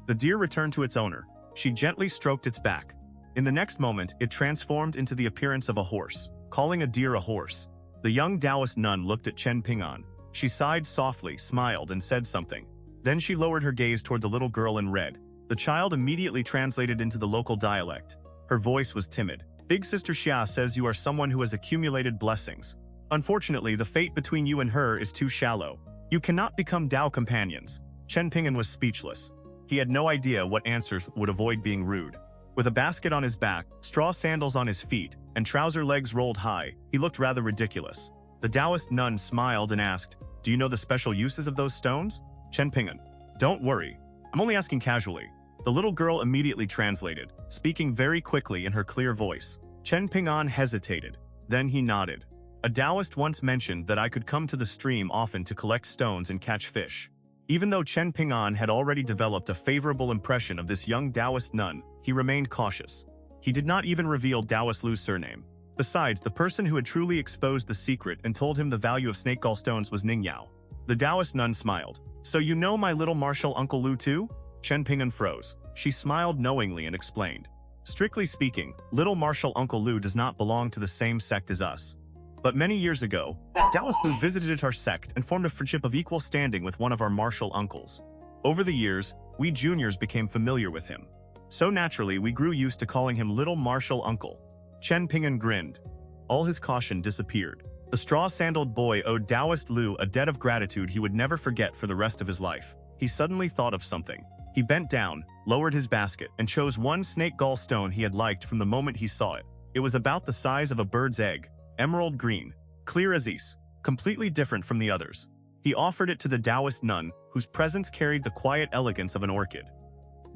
The deer returned to its owner. She gently stroked its back. In the next moment, it transformed into the appearance of a horse, calling a deer a horse. The young Taoist nun looked at Chen Ping'an. She sighed softly, smiled, and said something. Then she lowered her gaze toward the little girl in red. The child immediately translated into the local dialect. Her voice was timid. Big Sister Xia says you are someone who has accumulated blessings. Unfortunately, the fate between you and her is too shallow. You cannot become Dao companions. Chen Ping'an was speechless. He had no idea what answers would avoid being rude. With a basket on his back, straw sandals on his feet, and trouser legs rolled high, he looked rather ridiculous. The Daoist nun smiled and asked, "Do you know the special uses of those stones?" Chen Ping'an: "Don't worry. I'm only asking casually." The little girl immediately translated, speaking very quickly in her clear voice. Chen Ping'an hesitated. Then he nodded. "A Daoist once mentioned that I could come to the stream often to collect stones and catch fish." Even though Chen Ping'an had already developed a favorable impression of this young Daoist nun, he remained cautious. He did not even reveal Daoist Lu's surname. Besides, the person who had truly exposed the secret and told him the value of snake gallstones was Ning Yao. The Daoist nun smiled. "So you know my little martial Uncle Lu too?" Chen Ping'an froze. She smiled knowingly and explained. "Strictly speaking, little martial Uncle Lu does not belong to the same sect as us. But many years ago, Daoist Lu visited our sect and formed a friendship of equal standing with one of our martial uncles. Over the years, we juniors became familiar with him. So naturally, we grew used to calling him Little Martial Uncle." Chen Ping'an grinned. All his caution disappeared. The straw-sandaled boy owed Daoist Lu a debt of gratitude he would never forget for the rest of his life. He suddenly thought of something. He bent down, lowered his basket, and chose one snake gall stone he had liked from the moment he saw it. It was about the size of a bird's egg, emerald green, clear as ice, completely different from the others. He offered it to the Daoist nun, whose presence carried the quiet elegance of an orchid.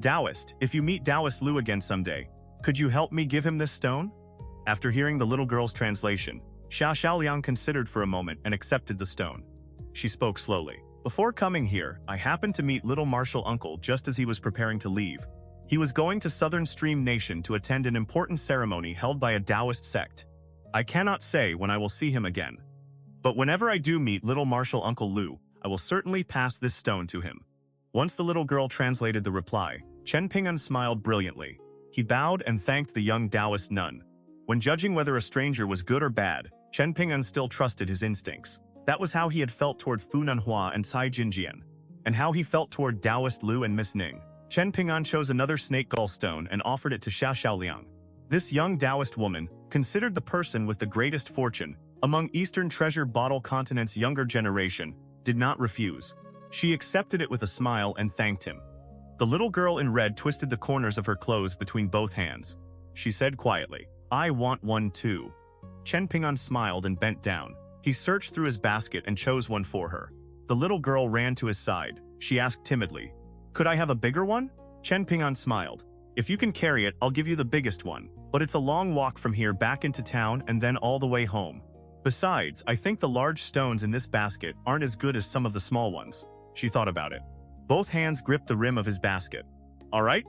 "Daoist, if you meet Daoist Lu again someday, could you help me give him this stone?" After hearing the little girl's translation, Xiaoliang considered for a moment and accepted the stone. She spoke slowly. "Before coming here, I happened to meet little martial uncle just as he was preparing to leave. He was going to Southern Stream Nation to attend an important ceremony held by a Daoist sect. I cannot say when I will see him again. But whenever I do meet little martial Uncle Lu, I will certainly pass this stone to him." Once the little girl translated the reply, Chen Ping'an smiled brilliantly. He bowed and thanked the young Daoist nun. When judging whether a stranger was good or bad, Chen Ping'an still trusted his instincts. That was how he had felt toward Fu Nanhua and Cai Jinjian, and how he felt toward Daoist Lu and Miss Ning. Chen Ping'an chose another snake gall stone and offered it to Xiaoliang. This young Daoist woman, considered the person with the greatest fortune among Eastern Treasure Bottle Continent's younger generation, did not refuse. She accepted it with a smile and thanked him. The little girl in red twisted the corners of her clothes between both hands. She said quietly, "I want one too." Chen Ping'an smiled and bent down. He searched through his basket and chose one for her. The little girl ran to his side. She asked timidly, "Could I have a bigger one?" Chen Ping'an smiled. "If you can carry it, I'll give you the biggest one. But it's a long walk from here back into town and then all the way home. Besides, I think the large stones in this basket aren't as good as some of the small ones." She thought about it. Both hands gripped the rim of his basket. "All right?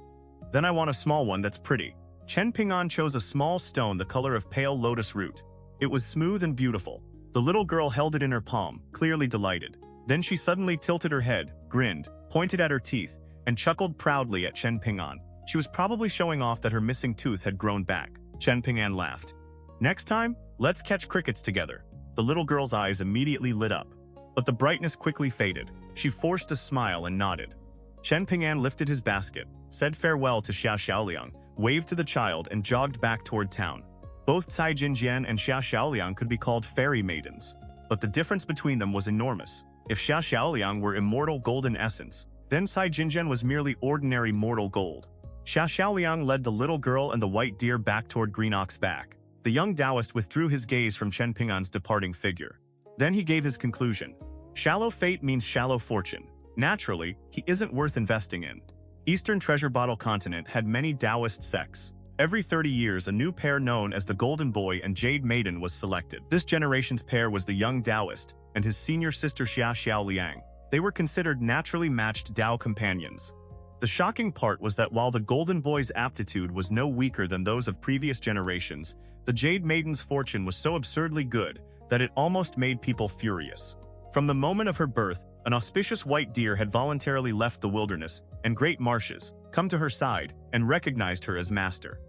Then I want a small one that's pretty." Chen Ping'an chose a small stone the color of pale lotus root. It was smooth and beautiful. The little girl held it in her palm, clearly delighted. Then she suddenly tilted her head, grinned, pointed at her teeth, and chuckled proudly at Chen Ping'an. She was probably showing off that her missing tooth had grown back. Chen Ping'an laughed. "Next time, let's catch crickets together." The little girl's eyes immediately lit up. But the brightness quickly faded. She forced a smile and nodded. Chen Ping'an lifted his basket, said farewell to Xiaoliang, waved to the child, and jogged back toward town. Both Cai Jinjian and Xiaoliang could be called fairy maidens, but the difference between them was enormous. If Xiaoliang were immortal golden essence, then Cai Jinjian was merely ordinary mortal gold. Xiaoliang led the little girl and the white deer back toward Green Ox back. The young Daoist withdrew his gaze from Chen Ping'an's departing figure. Then he gave his conclusion. "Shallow fate means shallow fortune. Naturally, he isn't worth investing in." Eastern Treasure Bottle Continent had many Daoist sects. Every 30 years, a new pair known as the Golden Boy and Jade Maiden was selected. This generation's pair was the young Daoist and his senior sister Xiaoliang. They were considered naturally matched Dao companions. The shocking part was that while the Golden Boy's aptitude was no weaker than those of previous generations, the Jade Maiden's fortune was so absurdly good that it almost made people furious. From the moment of her birth, an auspicious white deer had voluntarily left the wilderness and great marshes, come to her side, and recognized her as master.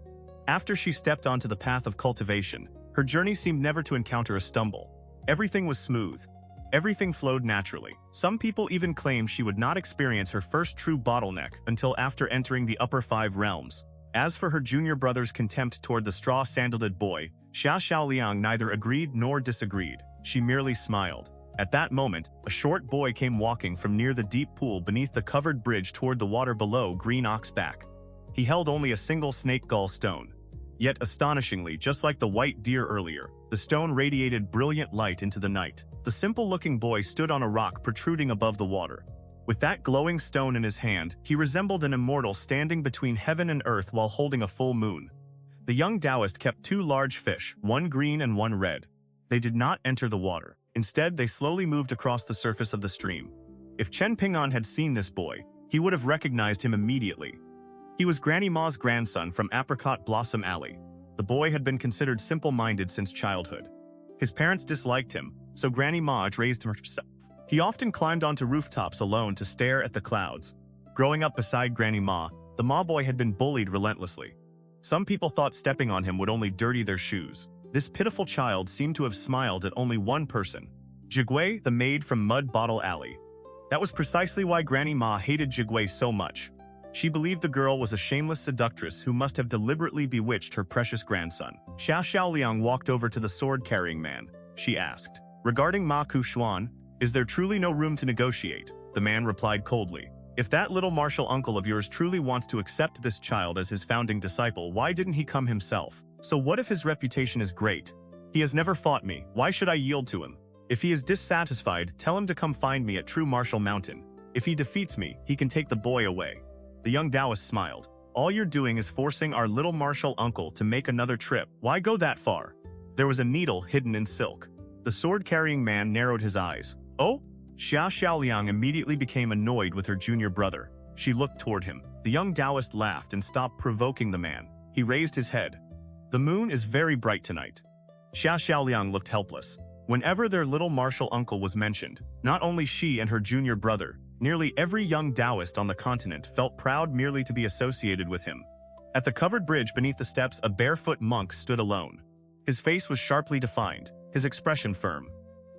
After she stepped onto the path of cultivation, her journey seemed never to encounter a stumble. Everything was smooth. Everything flowed naturally. Some people even claimed she would not experience her first true bottleneck until after entering the upper 5 realms. As for her junior brother's contempt toward the straw-sandaled boy, Xia Xiaoliang neither agreed nor disagreed. She merely smiled. At that moment, a short boy came walking from near the deep pool beneath the covered bridge toward the water below Green Oxback. He held only a single snake gull stone. Yet astonishingly, just like the white deer earlier, the stone radiated brilliant light into the night. The simple-looking boy stood on a rock protruding above the water. With that glowing stone in his hand, he resembled an immortal standing between heaven and earth while holding a full moon. The young Daoist kept 2 large fish, one green and one red. They did not enter the water. Instead, they slowly moved across the surface of the stream. If Chen Ping'an had seen this boy, he would have recognized him immediately. He was Granny Ma's grandson from Apricot Blossom Alley. The boy had been considered simple-minded since childhood. His parents disliked him, so Granny Ma raised him herself. He often climbed onto rooftops alone to stare at the clouds. Growing up beside Granny Ma, the Ma boy had been bullied relentlessly. Some people thought stepping on him would only dirty their shoes. This pitiful child seemed to have smiled at only one person, Jigui, the maid from Mud Bottle Alley. That was precisely why Granny Ma hated Jigui so much. She believed the girl was a shameless seductress who must have deliberately bewitched her precious grandson. Xia Xiaoliang walked over to the sword-carrying man. She asked, "Regarding Ma Kushuan, is there truly no room to negotiate?" The man replied coldly, "If that little martial uncle of yours truly wants to accept this child as his founding disciple, why didn't he come himself? So what if his reputation is great? He has never fought me. Why should I yield to him? If he is dissatisfied, tell him to come find me at True Martial Mountain. If he defeats me, he can take the boy away." The young Daoist smiled. "All you're doing is forcing our little martial uncle to make another trip. Why go that far?" There was a needle hidden in silk. The sword-carrying man narrowed his eyes. "Oh?" Xia Xiaoliang immediately became annoyed with her junior brother. She looked toward him. The young Daoist laughed and stopped provoking the man. He raised his head. "The moon is very bright tonight." Xia Xiaoliang looked helpless. Whenever their little martial uncle was mentioned, not only she and her junior brother, nearly every young Daoist on the continent felt proud merely to be associated with him. At the covered bridge beneath the steps, a barefoot monk stood alone. His face was sharply defined, his expression firm.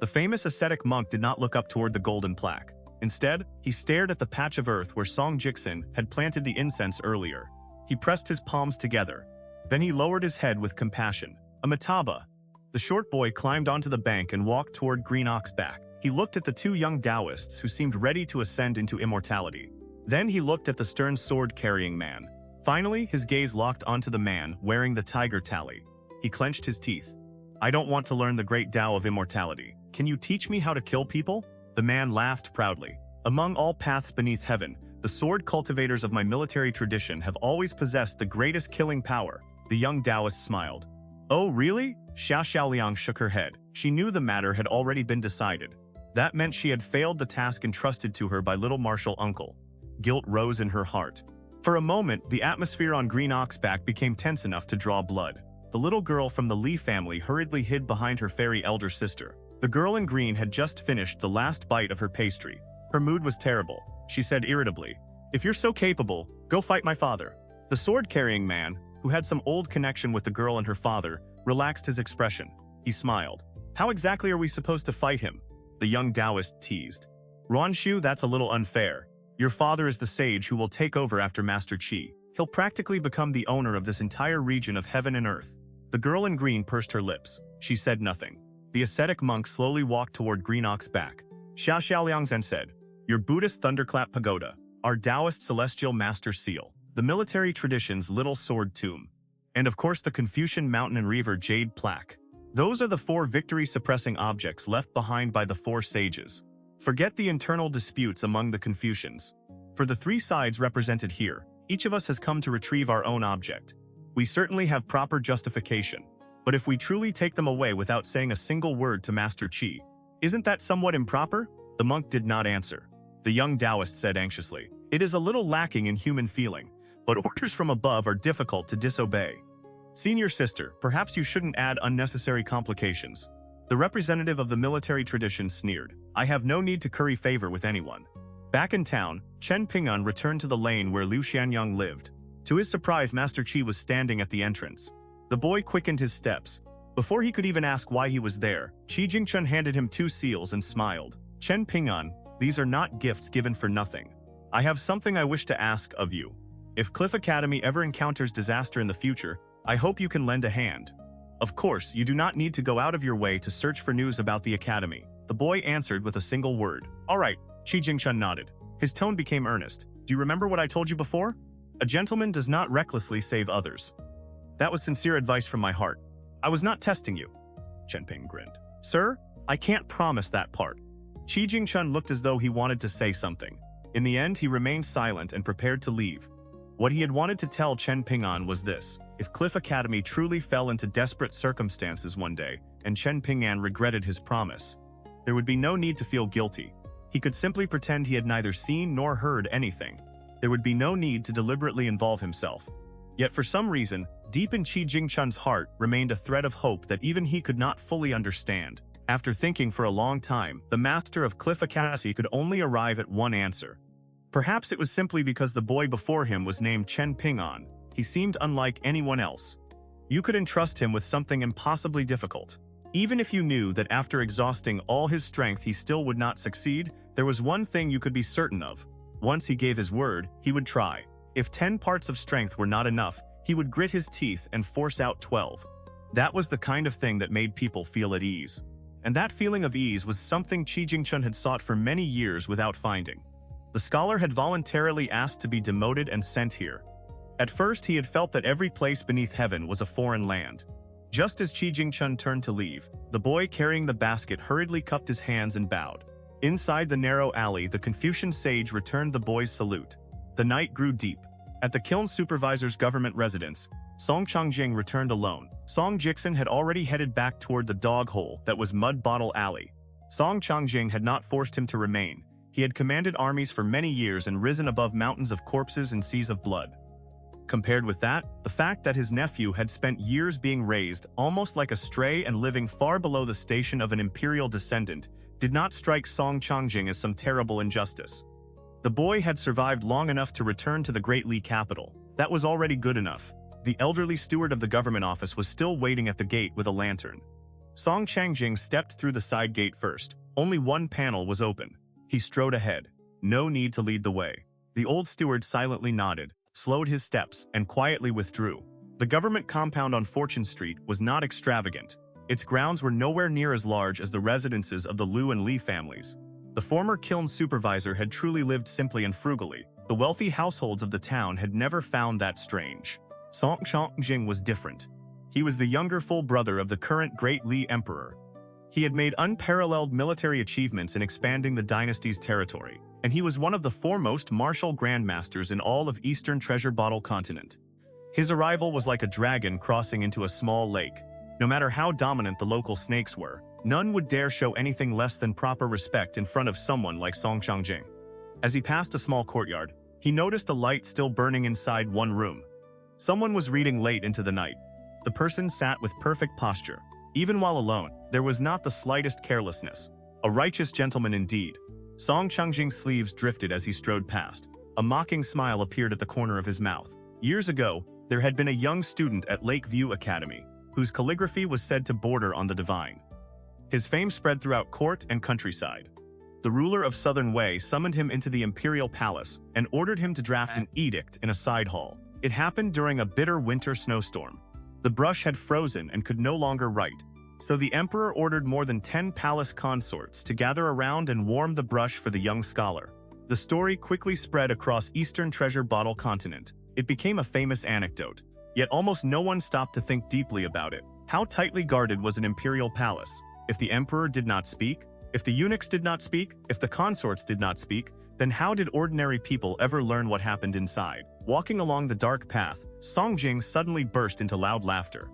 The famous ascetic monk did not look up toward the golden plaque. Instead, he stared at the patch of earth where Song Jixin had planted the incense earlier. He pressed his palms together. Then he lowered his head with compassion. "Amitabha." The short boy climbed onto the bank and walked toward Green Oxback. He looked at the 2 young Daoists who seemed ready to ascend into immortality. Then he looked at the stern sword-carrying man. Finally, his gaze locked onto the man wearing the tiger tally. He clenched his teeth. "I don't want to learn the great Tao of immortality. Can you teach me how to kill people?" The man laughed proudly. "Among all paths beneath heaven, the sword cultivators of my military tradition have always possessed the greatest killing power." The young Daoist smiled. "Oh, really?" Xia Xiaoliang shook her head. She knew the matter had already been decided. That meant she had failed the task entrusted to her by little martial uncle. Guilt rose in her heart. For a moment, the atmosphere on Green Oxback became tense enough to draw blood. The little girl from the Li family hurriedly hid behind her fairy elder sister. The girl in green had just finished the last bite of her pastry. Her mood was terrible. She said irritably, "If you're so capable, go fight my father." The sword-carrying man, who had some old connection with the girl and her father, relaxed his expression. He smiled. "How exactly are we supposed to fight him?" The young Daoist teased. "Ruanshu, that's a little unfair. Your father is the sage who will take over after Master Qi. He'll practically become the owner of this entire region of heaven and earth." The girl in green pursed her lips. She said nothing. The ascetic monk slowly walked toward Green Oxback. Xia Xiaoliang then said, "Your Buddhist thunderclap pagoda, our Daoist celestial master seal, the military tradition's little sword tomb, and of course the Confucian mountain and river jade plaque. Those are the 4 victory-suppressing objects left behind by the 4 sages. Forget the internal disputes among the Confucians. For the 3 sides represented here, each of us has come to retrieve our own object. We certainly have proper justification. But if we truly take them away without saying a single word to Master Qi, isn't that somewhat improper?" The monk did not answer. The young Daoist said anxiously, "It is a little lacking in human feeling, but orders from above are difficult to disobey. Senior sister, perhaps you shouldn't add unnecessary complications." The representative of the military tradition sneered. I have no need to curry favor with anyone. Back in town, Chen Ping'an returned to the lane where Liu Xianyang lived. To his surprise, Master Qi was standing at the entrance. The boy quickened his steps. Before he could even ask why he was there, Qi Jingchun handed him 2 seals and smiled. Chen Ping'an, these are not gifts given for nothing. I have something I wish to ask of you. If Cliff Academy ever encounters disaster in the future, I hope you can lend a hand. Of course, you do not need to go out of your way to search for news about the academy. The boy answered with a single word. All right, Qi Jingchun nodded. His tone became earnest. Do you remember what I told you before? A gentleman does not recklessly save others. That was sincere advice from my heart. I was not testing you. Chen Ping grinned. Sir, I can't promise that part. Qi Jingchun looked as though he wanted to say something. In the end, he remained silent and prepared to leave. What he had wanted to tell Chen Ping'an was this. If Cliff Academy truly fell into desperate circumstances one day, and Chen Ping'an regretted his promise, there would be no need to feel guilty. He could simply pretend he had neither seen nor heard anything. There would be no need to deliberately involve himself. Yet for some reason, deep in Qi Jingchun's heart remained a thread of hope that even he could not fully understand. After thinking for a long time, the master of Cliff Academy could only arrive at one answer. Perhaps it was simply because the boy before him was named Chen Ping'an. He seemed unlike anyone else. You could entrust him with something impossibly difficult. Even if you knew that after exhausting all his strength he still would not succeed, there was one thing you could be certain of. Once he gave his word, he would try. If 10 parts of strength were not enough, he would grit his teeth and force out 12. That was the kind of thing that made people feel at ease. And that feeling of ease was something Qi Jingchun had sought for many years without finding. The scholar had voluntarily asked to be demoted and sent here. At first, he had felt that every place beneath heaven was a foreign land. Just as Qi Jingchun turned to leave, the boy carrying the basket hurriedly cupped his hands and bowed. Inside the narrow alley, the Confucian sage returned the boy's salute. The night grew deep. At the kiln supervisor's government residence, Song Changjing returned alone. Song Jixin had already headed back toward the dog hole that was Mud Bottle Alley. Song Changjing had not forced him to remain. He had commanded armies for many years and risen above mountains of corpses and seas of blood. Compared with that, the fact that his nephew had spent years being raised almost like a stray and living far below the station of an imperial descendant did not strike Song Changjing as some terrible injustice. The boy had survived long enough to return to the Great Li capital. That was already good enough. The elderly steward of the government office was still waiting at the gate with a lantern. Song Changjing stepped through the side gate first. Only one panel was open. He strode ahead. No need to lead the way. The old steward silently nodded, slowed his steps, and quietly withdrew. The government compound on Fortune Street was not extravagant. Its grounds were nowhere near as large as the residences of the Liu and Li families. The former kiln supervisor had truly lived simply and frugally. The wealthy households of the town had never found that strange. Song Changjing was different. He was the younger full brother of the current Great Li Emperor. He had made unparalleled military achievements in expanding the dynasty's territory, and he was one of the foremost martial grandmasters in all of Eastern Treasure Bottle Continent. His arrival was like a dragon crossing into a small lake. No matter how dominant the local snakes were, none would dare show anything less than proper respect in front of someone like Song Changjing. As he passed a small courtyard, he noticed a light still burning inside one room. Someone was reading late into the night. The person sat with perfect posture. Even while alone, there was not the slightest carelessness. A righteous gentleman indeed. Song Changjing's sleeves drifted as he strode past. A mocking smile appeared at the corner of his mouth. Years ago, there had been a young student at Lakeview Academy, whose calligraphy was said to border on the divine. His fame spread throughout court and countryside. The ruler of Southern Wei summoned him into the imperial palace and ordered him to draft an edict in a side hall. It happened during a bitter winter snowstorm. The brush had frozen and could no longer write, so the emperor ordered more than 10 palace consorts to gather around and warm the brush for the young scholar. The story quickly spread across Eastern Treasure Bottle Continent. It became a famous anecdote, yet almost no one stopped to think deeply about it. How tightly guarded was an imperial palace? If the emperor did not speak, if the eunuchs did not speak, if the consorts did not speak, then how did ordinary people ever learn what happened inside? Walking along the dark path, Song Jing suddenly burst into loud laughter.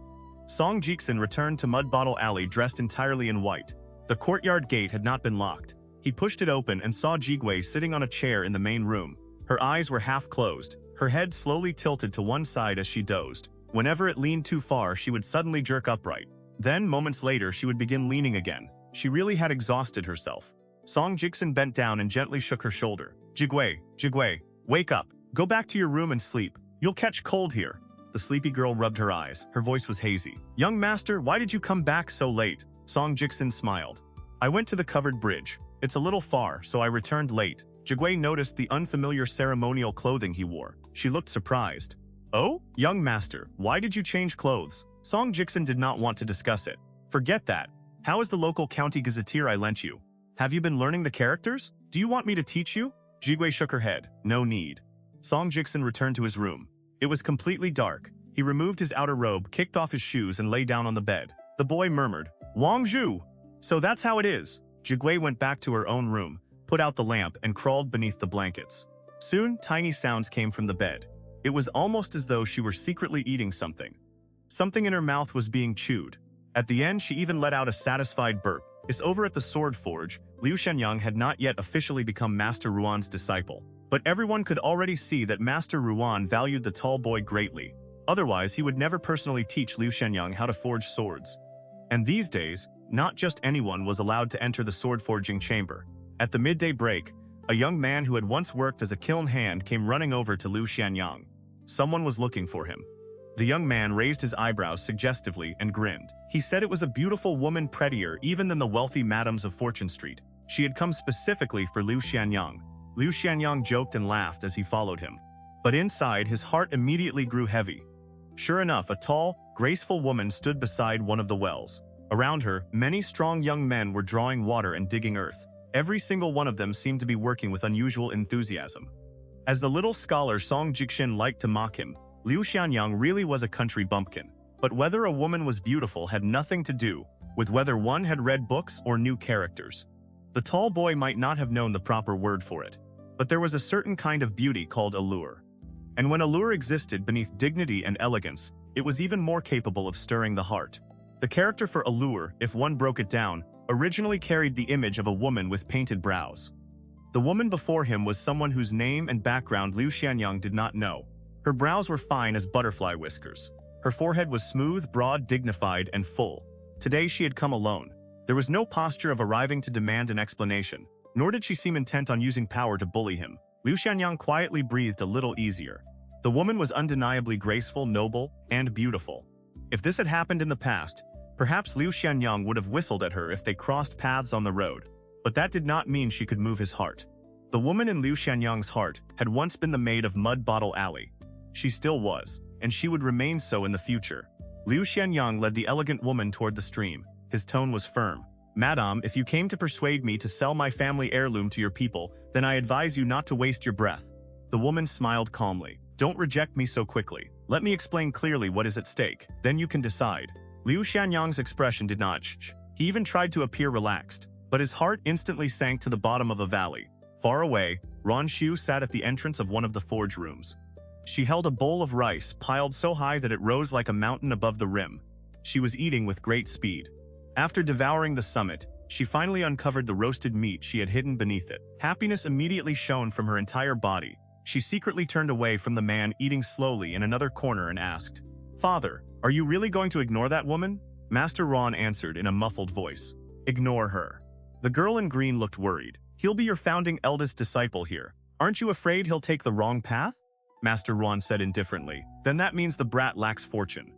Song Jixin returned to Mud Bottle Alley dressed entirely in white. The courtyard gate had not been locked. He pushed it open and saw Jigwei sitting on a chair in the main room. Her eyes were half closed, her head slowly tilted to one side as she dozed. Whenever it leaned too far, she would suddenly jerk upright. Then, moments later, she would begin leaning again. She really had exhausted herself. Song Jingchun bent down and gently shook her shoulder. Jigwei, wake up. Go back to your room and sleep. You'll catch cold here. The sleepy girl rubbed her eyes. Her voice was hazy. Young master, why did you come back so late? Song Jingchun smiled. I went to the covered bridge. It's a little far, so I returned late. Jigwei noticed the unfamiliar ceremonial clothing he wore. She looked surprised. Oh? Young master, why did you change clothes? Song Jingchun did not want to discuss it. Forget that. How is the local county gazetteer I lent you? Have you been learning the characters? Do you want me to teach you? Jigwei shook her head. No need. Song Jingchun returned to his room. It was completely dark. He removed his outer robe, kicked off his shoes, and lay down on the bed. The boy murmured, Wang Zhu! So that's how it is. Jigwei went back to her own room, put out the lamp, and crawled beneath the blankets. Soon, tiny sounds came from the bed. It was almost as though she were secretly eating something. Something in her mouth was being chewed. At the end, she even let out a satisfied burp. It's over at the Sword Forge. Liu Shengyang had not yet officially become Master Ruan's disciple. But everyone could already see that Master Ruan valued the tall boy greatly. Otherwise, he would never personally teach Liu Shengyang how to forge swords. And these days, not just anyone was allowed to enter the sword forging chamber. At the midday break, a young man who had once worked as a kiln hand came running over to Liu Shengyang. Someone was looking for him. The young man raised his eyebrows suggestively and grinned. He said it was a beautiful woman, prettier even than the wealthy madams of Fortune Street. She had come specifically for Liu Shengyang. Liu Shengyang joked and laughed as he followed him. But inside, his heart immediately grew heavy. Sure enough, a tall, graceful woman stood beside one of the wells. Around her, many strong young men were drawing water and digging earth. Every single one of them seemed to be working with unusual enthusiasm. As the little scholar Song Jingchun liked to mock him, Liu Shengyang really was a country bumpkin. But whether a woman was beautiful had nothing to do with whether one had read books or knew characters. The tall boy might not have known the proper word for it, but there was a certain kind of beauty called allure. And when allure existed beneath dignity and elegance, it was even more capable of stirring the heart. The character for allure, if one broke it down, originally carried the image of a woman with painted brows. The woman before him was someone whose name and background Liu Shengyang did not know. Her brows were fine as butterfly whiskers. Her forehead was smooth, broad, dignified, and full. Today she had come alone. There was no posture of arriving to demand an explanation, nor did she seem intent on using power to bully him. Liu Shengyang quietly breathed a little easier. The woman was undeniably graceful, noble, and beautiful. If this had happened in the past, perhaps Liu Shengyang would have whistled at her if they crossed paths on the road. But that did not mean she could move his heart. The woman in Liu Shengyang's heart had once been the maid of Mud Bottle Alley. She still was, and she would remain so in the future. Liu Shengyang led the elegant woman toward the stream. His tone was firm. Madame, if you came to persuade me to sell my family heirloom to your people, then I advise you not to waste your breath. The woman smiled calmly. Don't reject me so quickly. Let me explain clearly what is at stake. Then you can decide. Liu Shengyang's expression did not change. He even tried to appear relaxed, but his heart instantly sank to the bottom of a valley. Far away, Ron Shu sat at the entrance of one of the forge rooms. She held a bowl of rice piled so high that it rose like a mountain above the rim. She was eating with great speed. After devouring the summit, she finally uncovered the roasted meat she had hidden beneath it. Happiness immediately shone from her entire body. She secretly turned away from the man eating slowly in another corner and asked, "Father, are you really going to ignore that woman?" Master Ron answered in a muffled voice, "Ignore her." The girl in green looked worried. "He'll be your founding eldest disciple here. Aren't you afraid he'll take the wrong path?" Master Ron said indifferently. "Then that means the brat lacks fortune."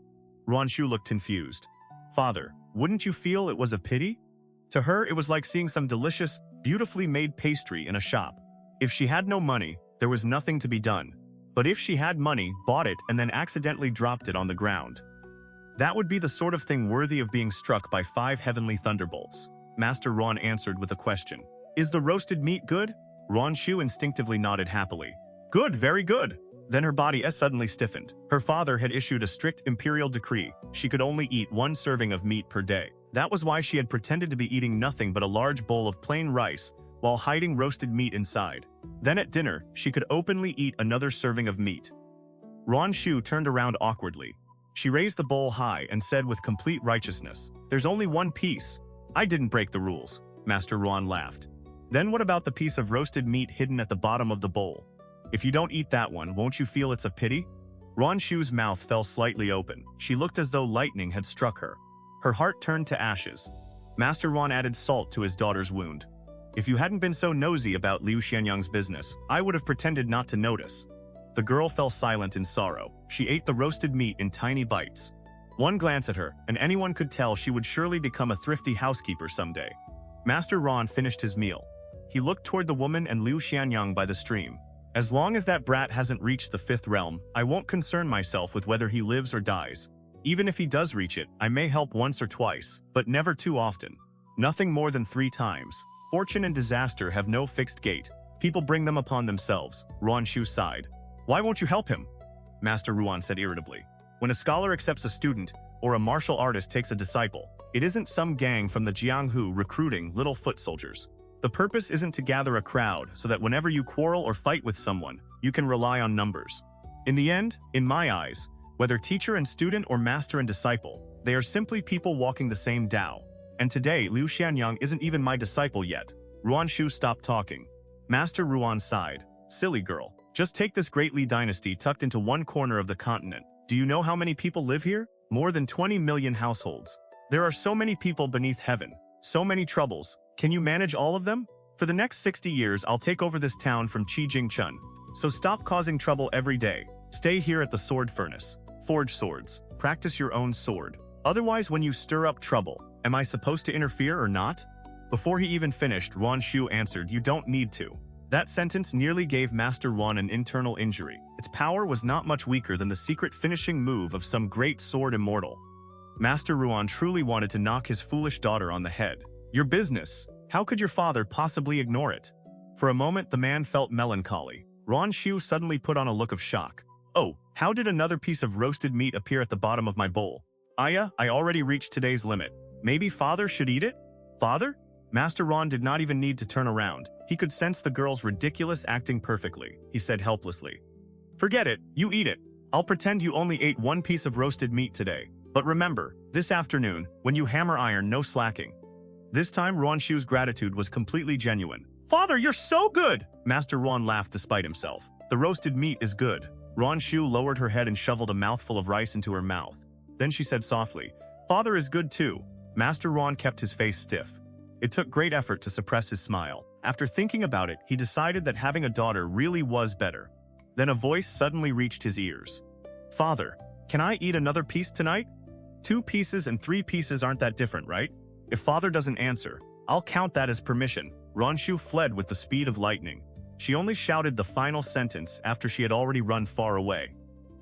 Ron Shu looked confused. "Father, wouldn't you feel it was a pity?" To her, it was like seeing some delicious, beautifully made pastry in a shop. If she had no money, there was nothing to be done. But if she had money, bought it, and then accidentally dropped it on the ground, that would be the sort of thing worthy of being struck by 5 heavenly thunderbolts. Master Ron answered with a question. "Is the roasted meat good?" Ron Shu instinctively nodded happily. "Good, very good." Then her body suddenly stiffened. Her father had issued a strict imperial decree. She could only eat 1 serving of meat per day. That was why she had pretended to be eating nothing but a large bowl of plain rice while hiding roasted meat inside. Then at dinner, she could openly eat another serving of meat. Ron Shu turned around awkwardly. She raised the bowl high and said with complete righteousness, "There's only 1 piece. I didn't break the rules." Master Ron laughed. "Then what about the piece of roasted meat hidden at the bottom of the bowl? If you don't eat that one, won't you feel it's a pity?" Ron Shu's mouth fell slightly open. She looked as though lightning had struck her. Her heart turned to ashes. Master Ron added salt to his daughter's wound. If you hadn't been so nosy about Liu Xianyang's business, I would have pretended not to notice. The girl fell silent in sorrow. She ate the roasted meat in tiny bites. One glance at her, and anyone could tell she would surely become a thrifty housekeeper someday. Master Ron finished his meal. He looked toward the woman and Liu Xianyang by the stream. As long as that brat hasn't reached the 5th realm, I won't concern myself with whether he lives or dies. Even if he does reach it, I may help once or twice, but never too often. Nothing more than 3 times. Fortune and disaster have no fixed gate. People bring them upon themselves. Ruan Shu sighed. Why won't you help him? Master Ruan said irritably. When a scholar accepts a student, or a martial artist takes a disciple, it isn't some gang from the Jianghu recruiting little foot soldiers. The purpose isn't to gather a crowd so that whenever you quarrel or fight with someone, you can rely on numbers. In the end, in my eyes, whether teacher and student or master and disciple, they are simply people walking the same Tao. And today, Liu Xianyang isn't even my disciple yet. Ruan Shu stopped talking. Master Ruan sighed. Silly girl. Just take this great Li dynasty tucked into one corner of the continent. Do you know how many people live here? More than 20 million households. There are so many people beneath heaven. So many troubles. Can you manage all of them? For the next 60 years, I'll take over this town from Jingchun. So stop causing trouble every day. Stay here at the sword furnace. Forge swords. Practice your own sword. Otherwise, when you stir up trouble, am I supposed to interfere or not? Before he even finished, Ruan Shu answered, you don't need to. That sentence nearly gave Master Ruan an internal injury. Its power was not much weaker than the secret finishing move of some great sword immortal. Master Ruan truly wanted to knock his foolish daughter on the head. Your business. How could your father possibly ignore it? For a moment, the man felt melancholy. Ruan Shu suddenly put on a look of shock. Oh, how did another piece of roasted meat appear at the bottom of my bowl? Aya, I already reached today's limit. Maybe father should eat it? Father? Master Ron did not even need to turn around. He could sense the girl's ridiculous acting perfectly. He said helplessly. Forget it, you eat it. I'll pretend you only ate 1 piece of roasted meat today. But remember, this afternoon, when you hammer iron, no slacking. This time, Ruan Shu's gratitude was completely genuine. Father, you're so good! Master Ruan laughed despite himself. The roasted meat is good. Ruan Shu lowered her head and shoveled a mouthful of rice into her mouth. Then she said softly, Father is good too. Master Ruan kept his face stiff. It took great effort to suppress his smile. After thinking about it, he decided that having a daughter really was better. Then a voice suddenly reached his ears. Father, can I eat another piece tonight? 2 pieces and 3 pieces aren't that different, right? If father doesn't answer, I'll count that as permission. Ruan Shu fled with the speed of lightning. She only shouted the final sentence after she had already run far away.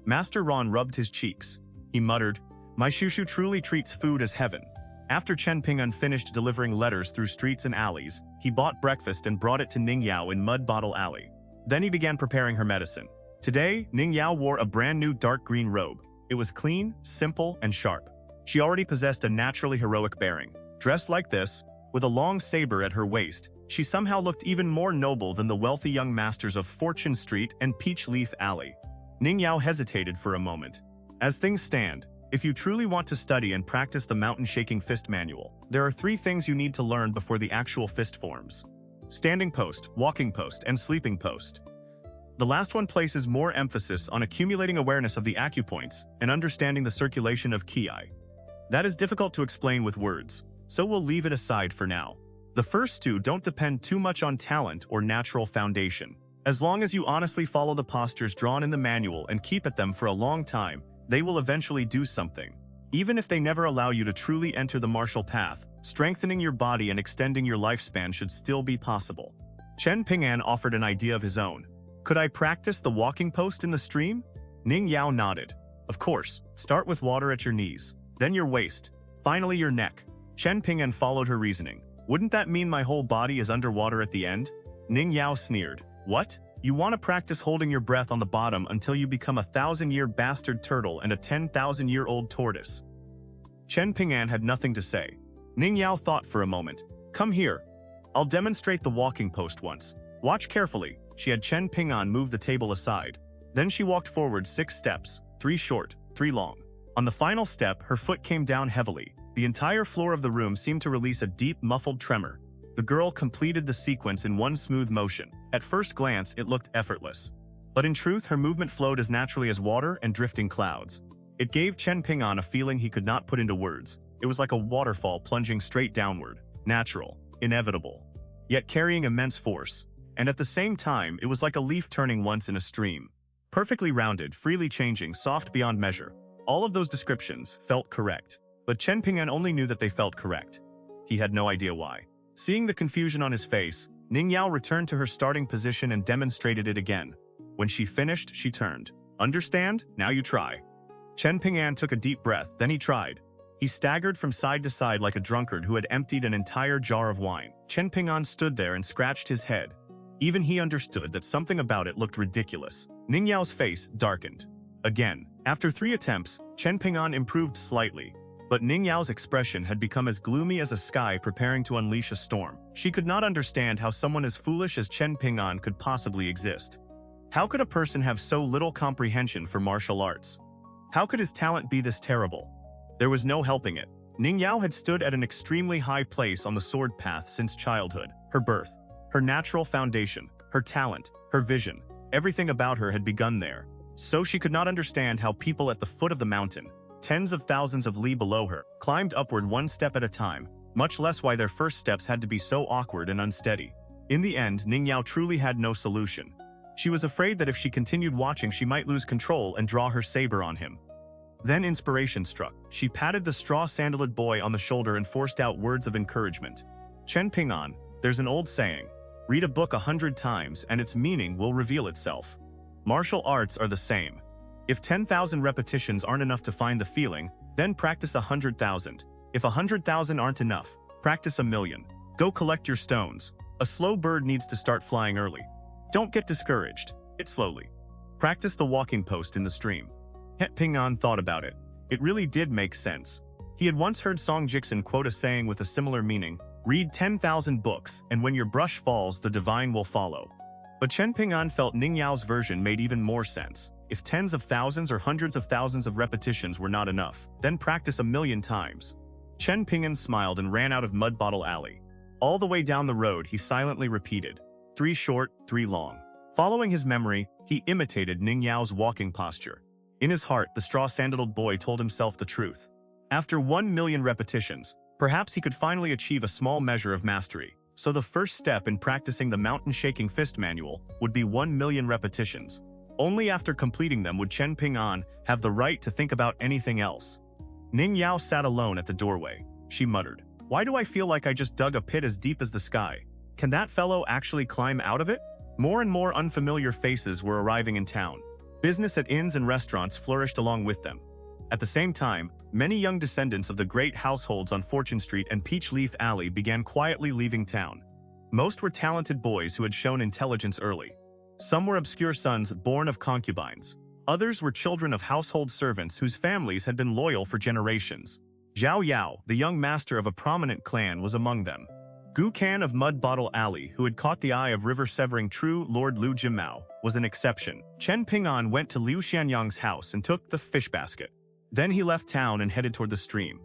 Master Ron rubbed his cheeks. He muttered, My Shushu truly treats food as heaven. After Chen Ping'an finished delivering letters through streets and alleys, he bought breakfast and brought it to Ning Yao in Mud Bottle Alley. Then he began preparing her medicine. Today, Ning Yao wore a brand new dark green robe. It was clean, simple, and sharp. She already possessed a naturally heroic bearing. Dressed like this, with a long saber at her waist, she somehow looked even more noble than the wealthy young masters of Fortune Street and Peach Leaf Alley. Ning Yao hesitated for a moment. As things stand, if you truly want to study and practice the mountain-shaking fist manual, there are 3 things you need to learn before the actual fist forms. Standing post, walking post, and sleeping post. The last one places more emphasis on accumulating awareness of the acupoints and understanding the circulation of ki. That is difficult to explain with words, so we'll leave it aside for now. The first 2 don't depend too much on talent or natural foundation. As long as you honestly follow the postures drawn in the manual and keep at them for a long time, they will eventually do something. Even if they never allow you to truly enter the martial path, strengthening your body and extending your lifespan should still be possible. Chen Ping'an offered an idea of his own. Could I practice the walking post in the stream? Ning Yao nodded. Of course, start with water at your knees, then your waist, finally your neck. Chen Ping'an followed her reasoning. Wouldn't that mean my whole body is underwater at the end? Ning Yao sneered. What? You want to practice holding your breath on the bottom until you become a 1,000-year bastard turtle and a 10,000-year-old tortoise. Chen Ping'an had nothing to say. Ning Yao thought for a moment. Come here. I'll demonstrate the walking post once. Watch carefully. She had Chen Ping'an move the table aside. Then she walked forward 6 steps, 3 short, 3 long. On the final step, her foot came down heavily. The entire floor of the room seemed to release a deep, muffled tremor. The girl completed the sequence in one smooth motion. At first glance, it looked effortless. But in truth, her movement flowed as naturally as water and drifting clouds. It gave Chen Ping'an a feeling he could not put into words. It was like a waterfall plunging straight downward, natural, inevitable, yet carrying immense force. And at the same time, it was like a leaf turning once in a stream. Perfectly rounded, freely changing, soft beyond measure. All of those descriptions felt correct. But Chen Ping'an only knew that they felt correct. He had no idea why. Seeing the confusion on his face, Ning Yao returned to her starting position and demonstrated it again. When she finished, she turned. Understand? Now you try. Chen Ping'an took a deep breath, then he tried. He staggered from side to side like a drunkard who had emptied an entire jar of wine. Chen Ping'an stood there and scratched his head. Even he understood that something about it looked ridiculous. Ning Yao's face darkened. Again, after 3 attempts, Chen Ping'an improved slightly. But Ning Yao's expression had become as gloomy as a sky preparing to unleash a storm. She could not understand how someone as foolish as Chen Ping'an could possibly exist. How could a person have so little comprehension for martial arts? How could his talent be this terrible? There was no helping it. Ning Yao had stood at an extremely high place on the sword path since childhood. Her birth, her natural foundation, her talent, her vision, everything about her had begun there. So she could not understand how people at the foot of the mountain, tens of thousands of li below her, climbed upward one step at a time, much less why their first steps had to be so awkward and unsteady. In the end, Ning Yao truly had no solution. She was afraid that if she continued watching she might lose control and draw her saber on him. Then inspiration struck. She patted the straw-sandaled boy on the shoulder and forced out words of encouragement. Chen Ping'an, there's an old saying, read a book 100 times and its meaning will reveal itself. Martial arts are the same. If 10,000 repetitions aren't enough to find the feeling, then practice 100,000. If 100,000 aren't enough, practice 1,000,000. Go collect your stones. A slow bird needs to start flying early. Don't get discouraged. Hit slowly. Practice the walking post in the stream. Chen Ping'an thought about it. It really did make sense. He had once heard Song Jixin quote a saying with a similar meaning, read 10,000 books, and when your brush falls, the divine will follow. But Chen Ping'an felt Ning Yao's version made even more sense. If tens of thousands or hundreds of thousands of repetitions were not enough, then practice 1,000,000 times. Chen Ping'an smiled and ran out of Mud Bottle Alley. All the way down the road, he silently repeated, 3 short, 3 long. Following his memory, he imitated Ning Yao's walking posture. In his heart, the straw-sandaled boy told himself the truth. After 1,000,000 repetitions, perhaps he could finally achieve a small measure of mastery. So the first step in practicing the mountain-shaking fist manual would be 1,000,000 repetitions. Only after completing them would Chen Ping'an have the right to think about anything else. Ning Yao sat alone at the doorway. She muttered, why do I feel like I just dug a pit as deep as the sky? Can that fellow actually climb out of it? More and more unfamiliar faces were arriving in town. Business at inns and restaurants flourished along with them. At the same time, many young descendants of the great households on Fortune Street and Peach Leaf Alley began quietly leaving town. Most were talented boys who had shown intelligence early. Some were obscure sons born of concubines. Others were children of household servants whose families had been loyal for generations. Zhao Yao, the young master of a prominent clan, was among them. Gu Kan of Mud Bottle Alley, who had caught the eye of river-severing true Lord Liu Jimao, was an exception. Chen Ping'an went to Liu Xianyang's house and took the fish basket. Then he left town and headed toward the stream.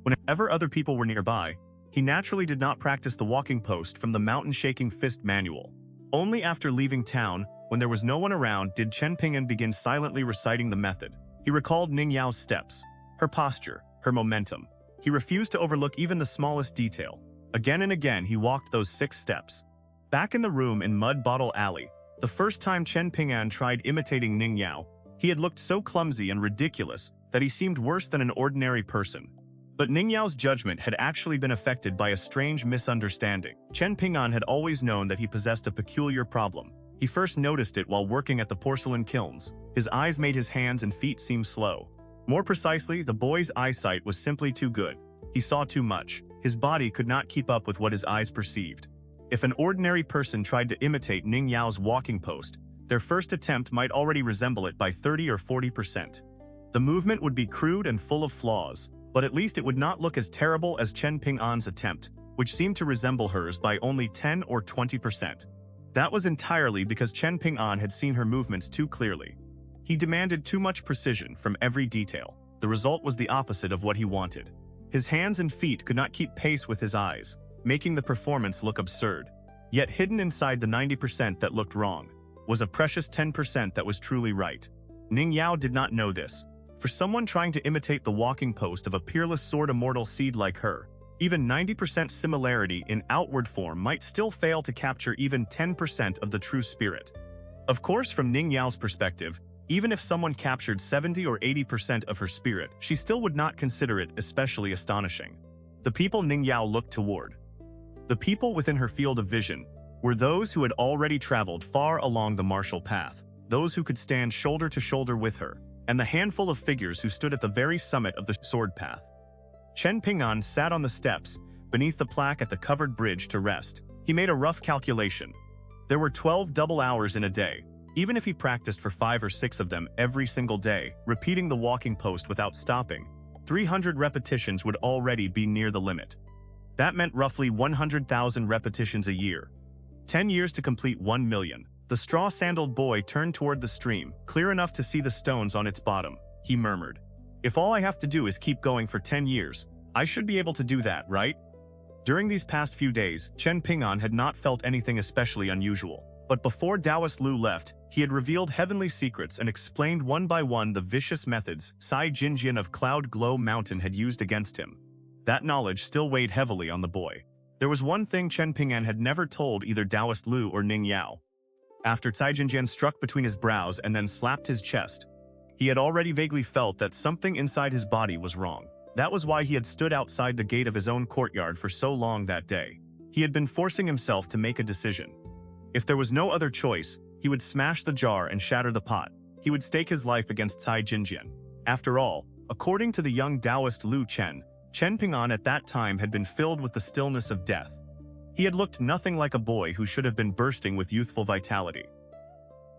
Whenever other people were nearby, he naturally did not practice the walking post from the mountain-shaking fist manual. Only after leaving town, when there was no one around, did Chen Ping'an begin silently reciting the method. He recalled Ning Yao's steps, her posture, her momentum. He refused to overlook even the smallest detail. Again and again, he walked those 6 steps. Back in the room in Mud Bottle Alley, the first time Chen Ping'an tried imitating Ning Yao, he had looked so clumsy and ridiculous that he seemed worse than an ordinary person. But Ning Yao's judgment had actually been affected by a strange misunderstanding. Chen Ping'an had always known that he possessed a peculiar problem. He first noticed it while working at the porcelain kilns. His eyes made his hands and feet seem slow. More precisely, the boy's eyesight was simply too good. He saw too much. His body could not keep up with what his eyes perceived. If an ordinary person tried to imitate Ning Yao's walking post, their first attempt might already resemble it by 30 or 40%. The movement would be crude and full of flaws, but at least it would not look as terrible as Chen Ping'an's attempt, which seemed to resemble hers by only 10 or 20%. That was entirely because Chen Ping'an had seen her movements too clearly. He demanded too much precision from every detail. The result was the opposite of what he wanted. His hands and feet could not keep pace with his eyes, making the performance look absurd. Yet hidden inside the 90% that looked wrong was a precious 10% that was truly right. Ning Yao did not know this. For someone trying to imitate the walking post of a peerless sword-immortal seed like her, even 90% similarity in outward form might still fail to capture even 10% of the true spirit. Of course, from Ning Yao's perspective, even if someone captured 70 or 80% of her spirit, she still would not consider it especially astonishing. The people Ning Yao looked toward, the people within her field of vision, were those who had already traveled far along the martial path, those who could stand shoulder to shoulder with her, and the handful of figures who stood at the very summit of the sword path. Chen Ping'an sat on the steps, beneath the plaque at the covered bridge to rest. He made a rough calculation. There were 12 double hours in a day. Even if he practiced for 5 or 6 of them every single day, repeating the walking post without stopping, 300 repetitions would already be near the limit. That meant roughly 100,000 repetitions a year. 10 years to complete 1 million. The straw-sandaled boy turned toward the stream, clear enough to see the stones on its bottom. He murmured, "If all I have to do is keep going for 10 years, I should be able to do that, right?" During these past few days, Chen Ping'an had not felt anything especially unusual. But before Daoist Lu left, he had revealed heavenly secrets and explained one by one the vicious methods Jingchun of Cloud Glow Mountain had used against him. That knowledge still weighed heavily on the boy. There was one thing Chen Ping'an had never told either Daoist Lu or Ning Yao. After Jingchun struck between his brows and then slapped his chest, he had already vaguely felt that something inside his body was wrong. That was why he had stood outside the gate of his own courtyard for so long that day. He had been forcing himself to make a decision. If there was no other choice, he would smash the jar and shatter the pot. He would stake his life against Jingchun. After all, according to the young Daoist Lu Chen Ping'an at that time had been filled with the stillness of death. He had looked nothing like a boy who should have been bursting with youthful vitality.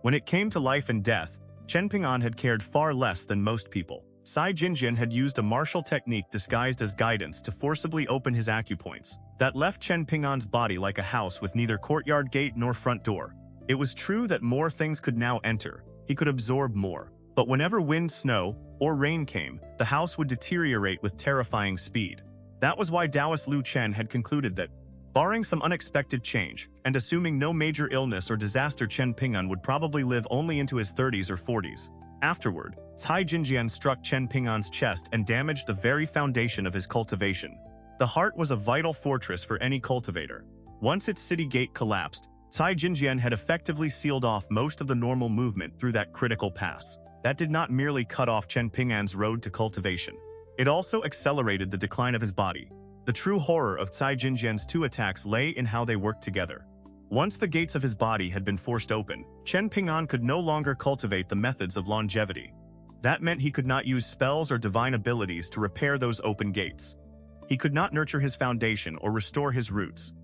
When it came to life and death, Chen Ping'an had cared far less than most people. Jingchun had used a martial technique disguised as guidance to forcibly open his acupoints. That left Chen Ping'an's body like a house with neither courtyard gate nor front door. It was true that more things could now enter. He could absorb more. But whenever wind, snow, or rain came, the house would deteriorate with terrifying speed. That was why Daoist Lu Chen had concluded that, barring some unexpected change, and assuming no major illness or disaster, Chen Ping'an would probably live only into his 30s or 40s. Afterward, Jingchun struck Chen Ping'an's chest and damaged the very foundation of his cultivation. The heart was a vital fortress for any cultivator. Once its city gate collapsed, Jingchun had effectively sealed off most of the normal movement through that critical pass. That did not merely cut off Chen Ping'an's road to cultivation. It also accelerated the decline of his body. The true horror of Jingchun's 2 attacks lay in how they worked together. Once the gates of his body had been forced open, Chen Ping'an could no longer cultivate the methods of longevity. That meant he could not use spells or divine abilities to repair those open gates. He could not nurture his foundation or restore his roots.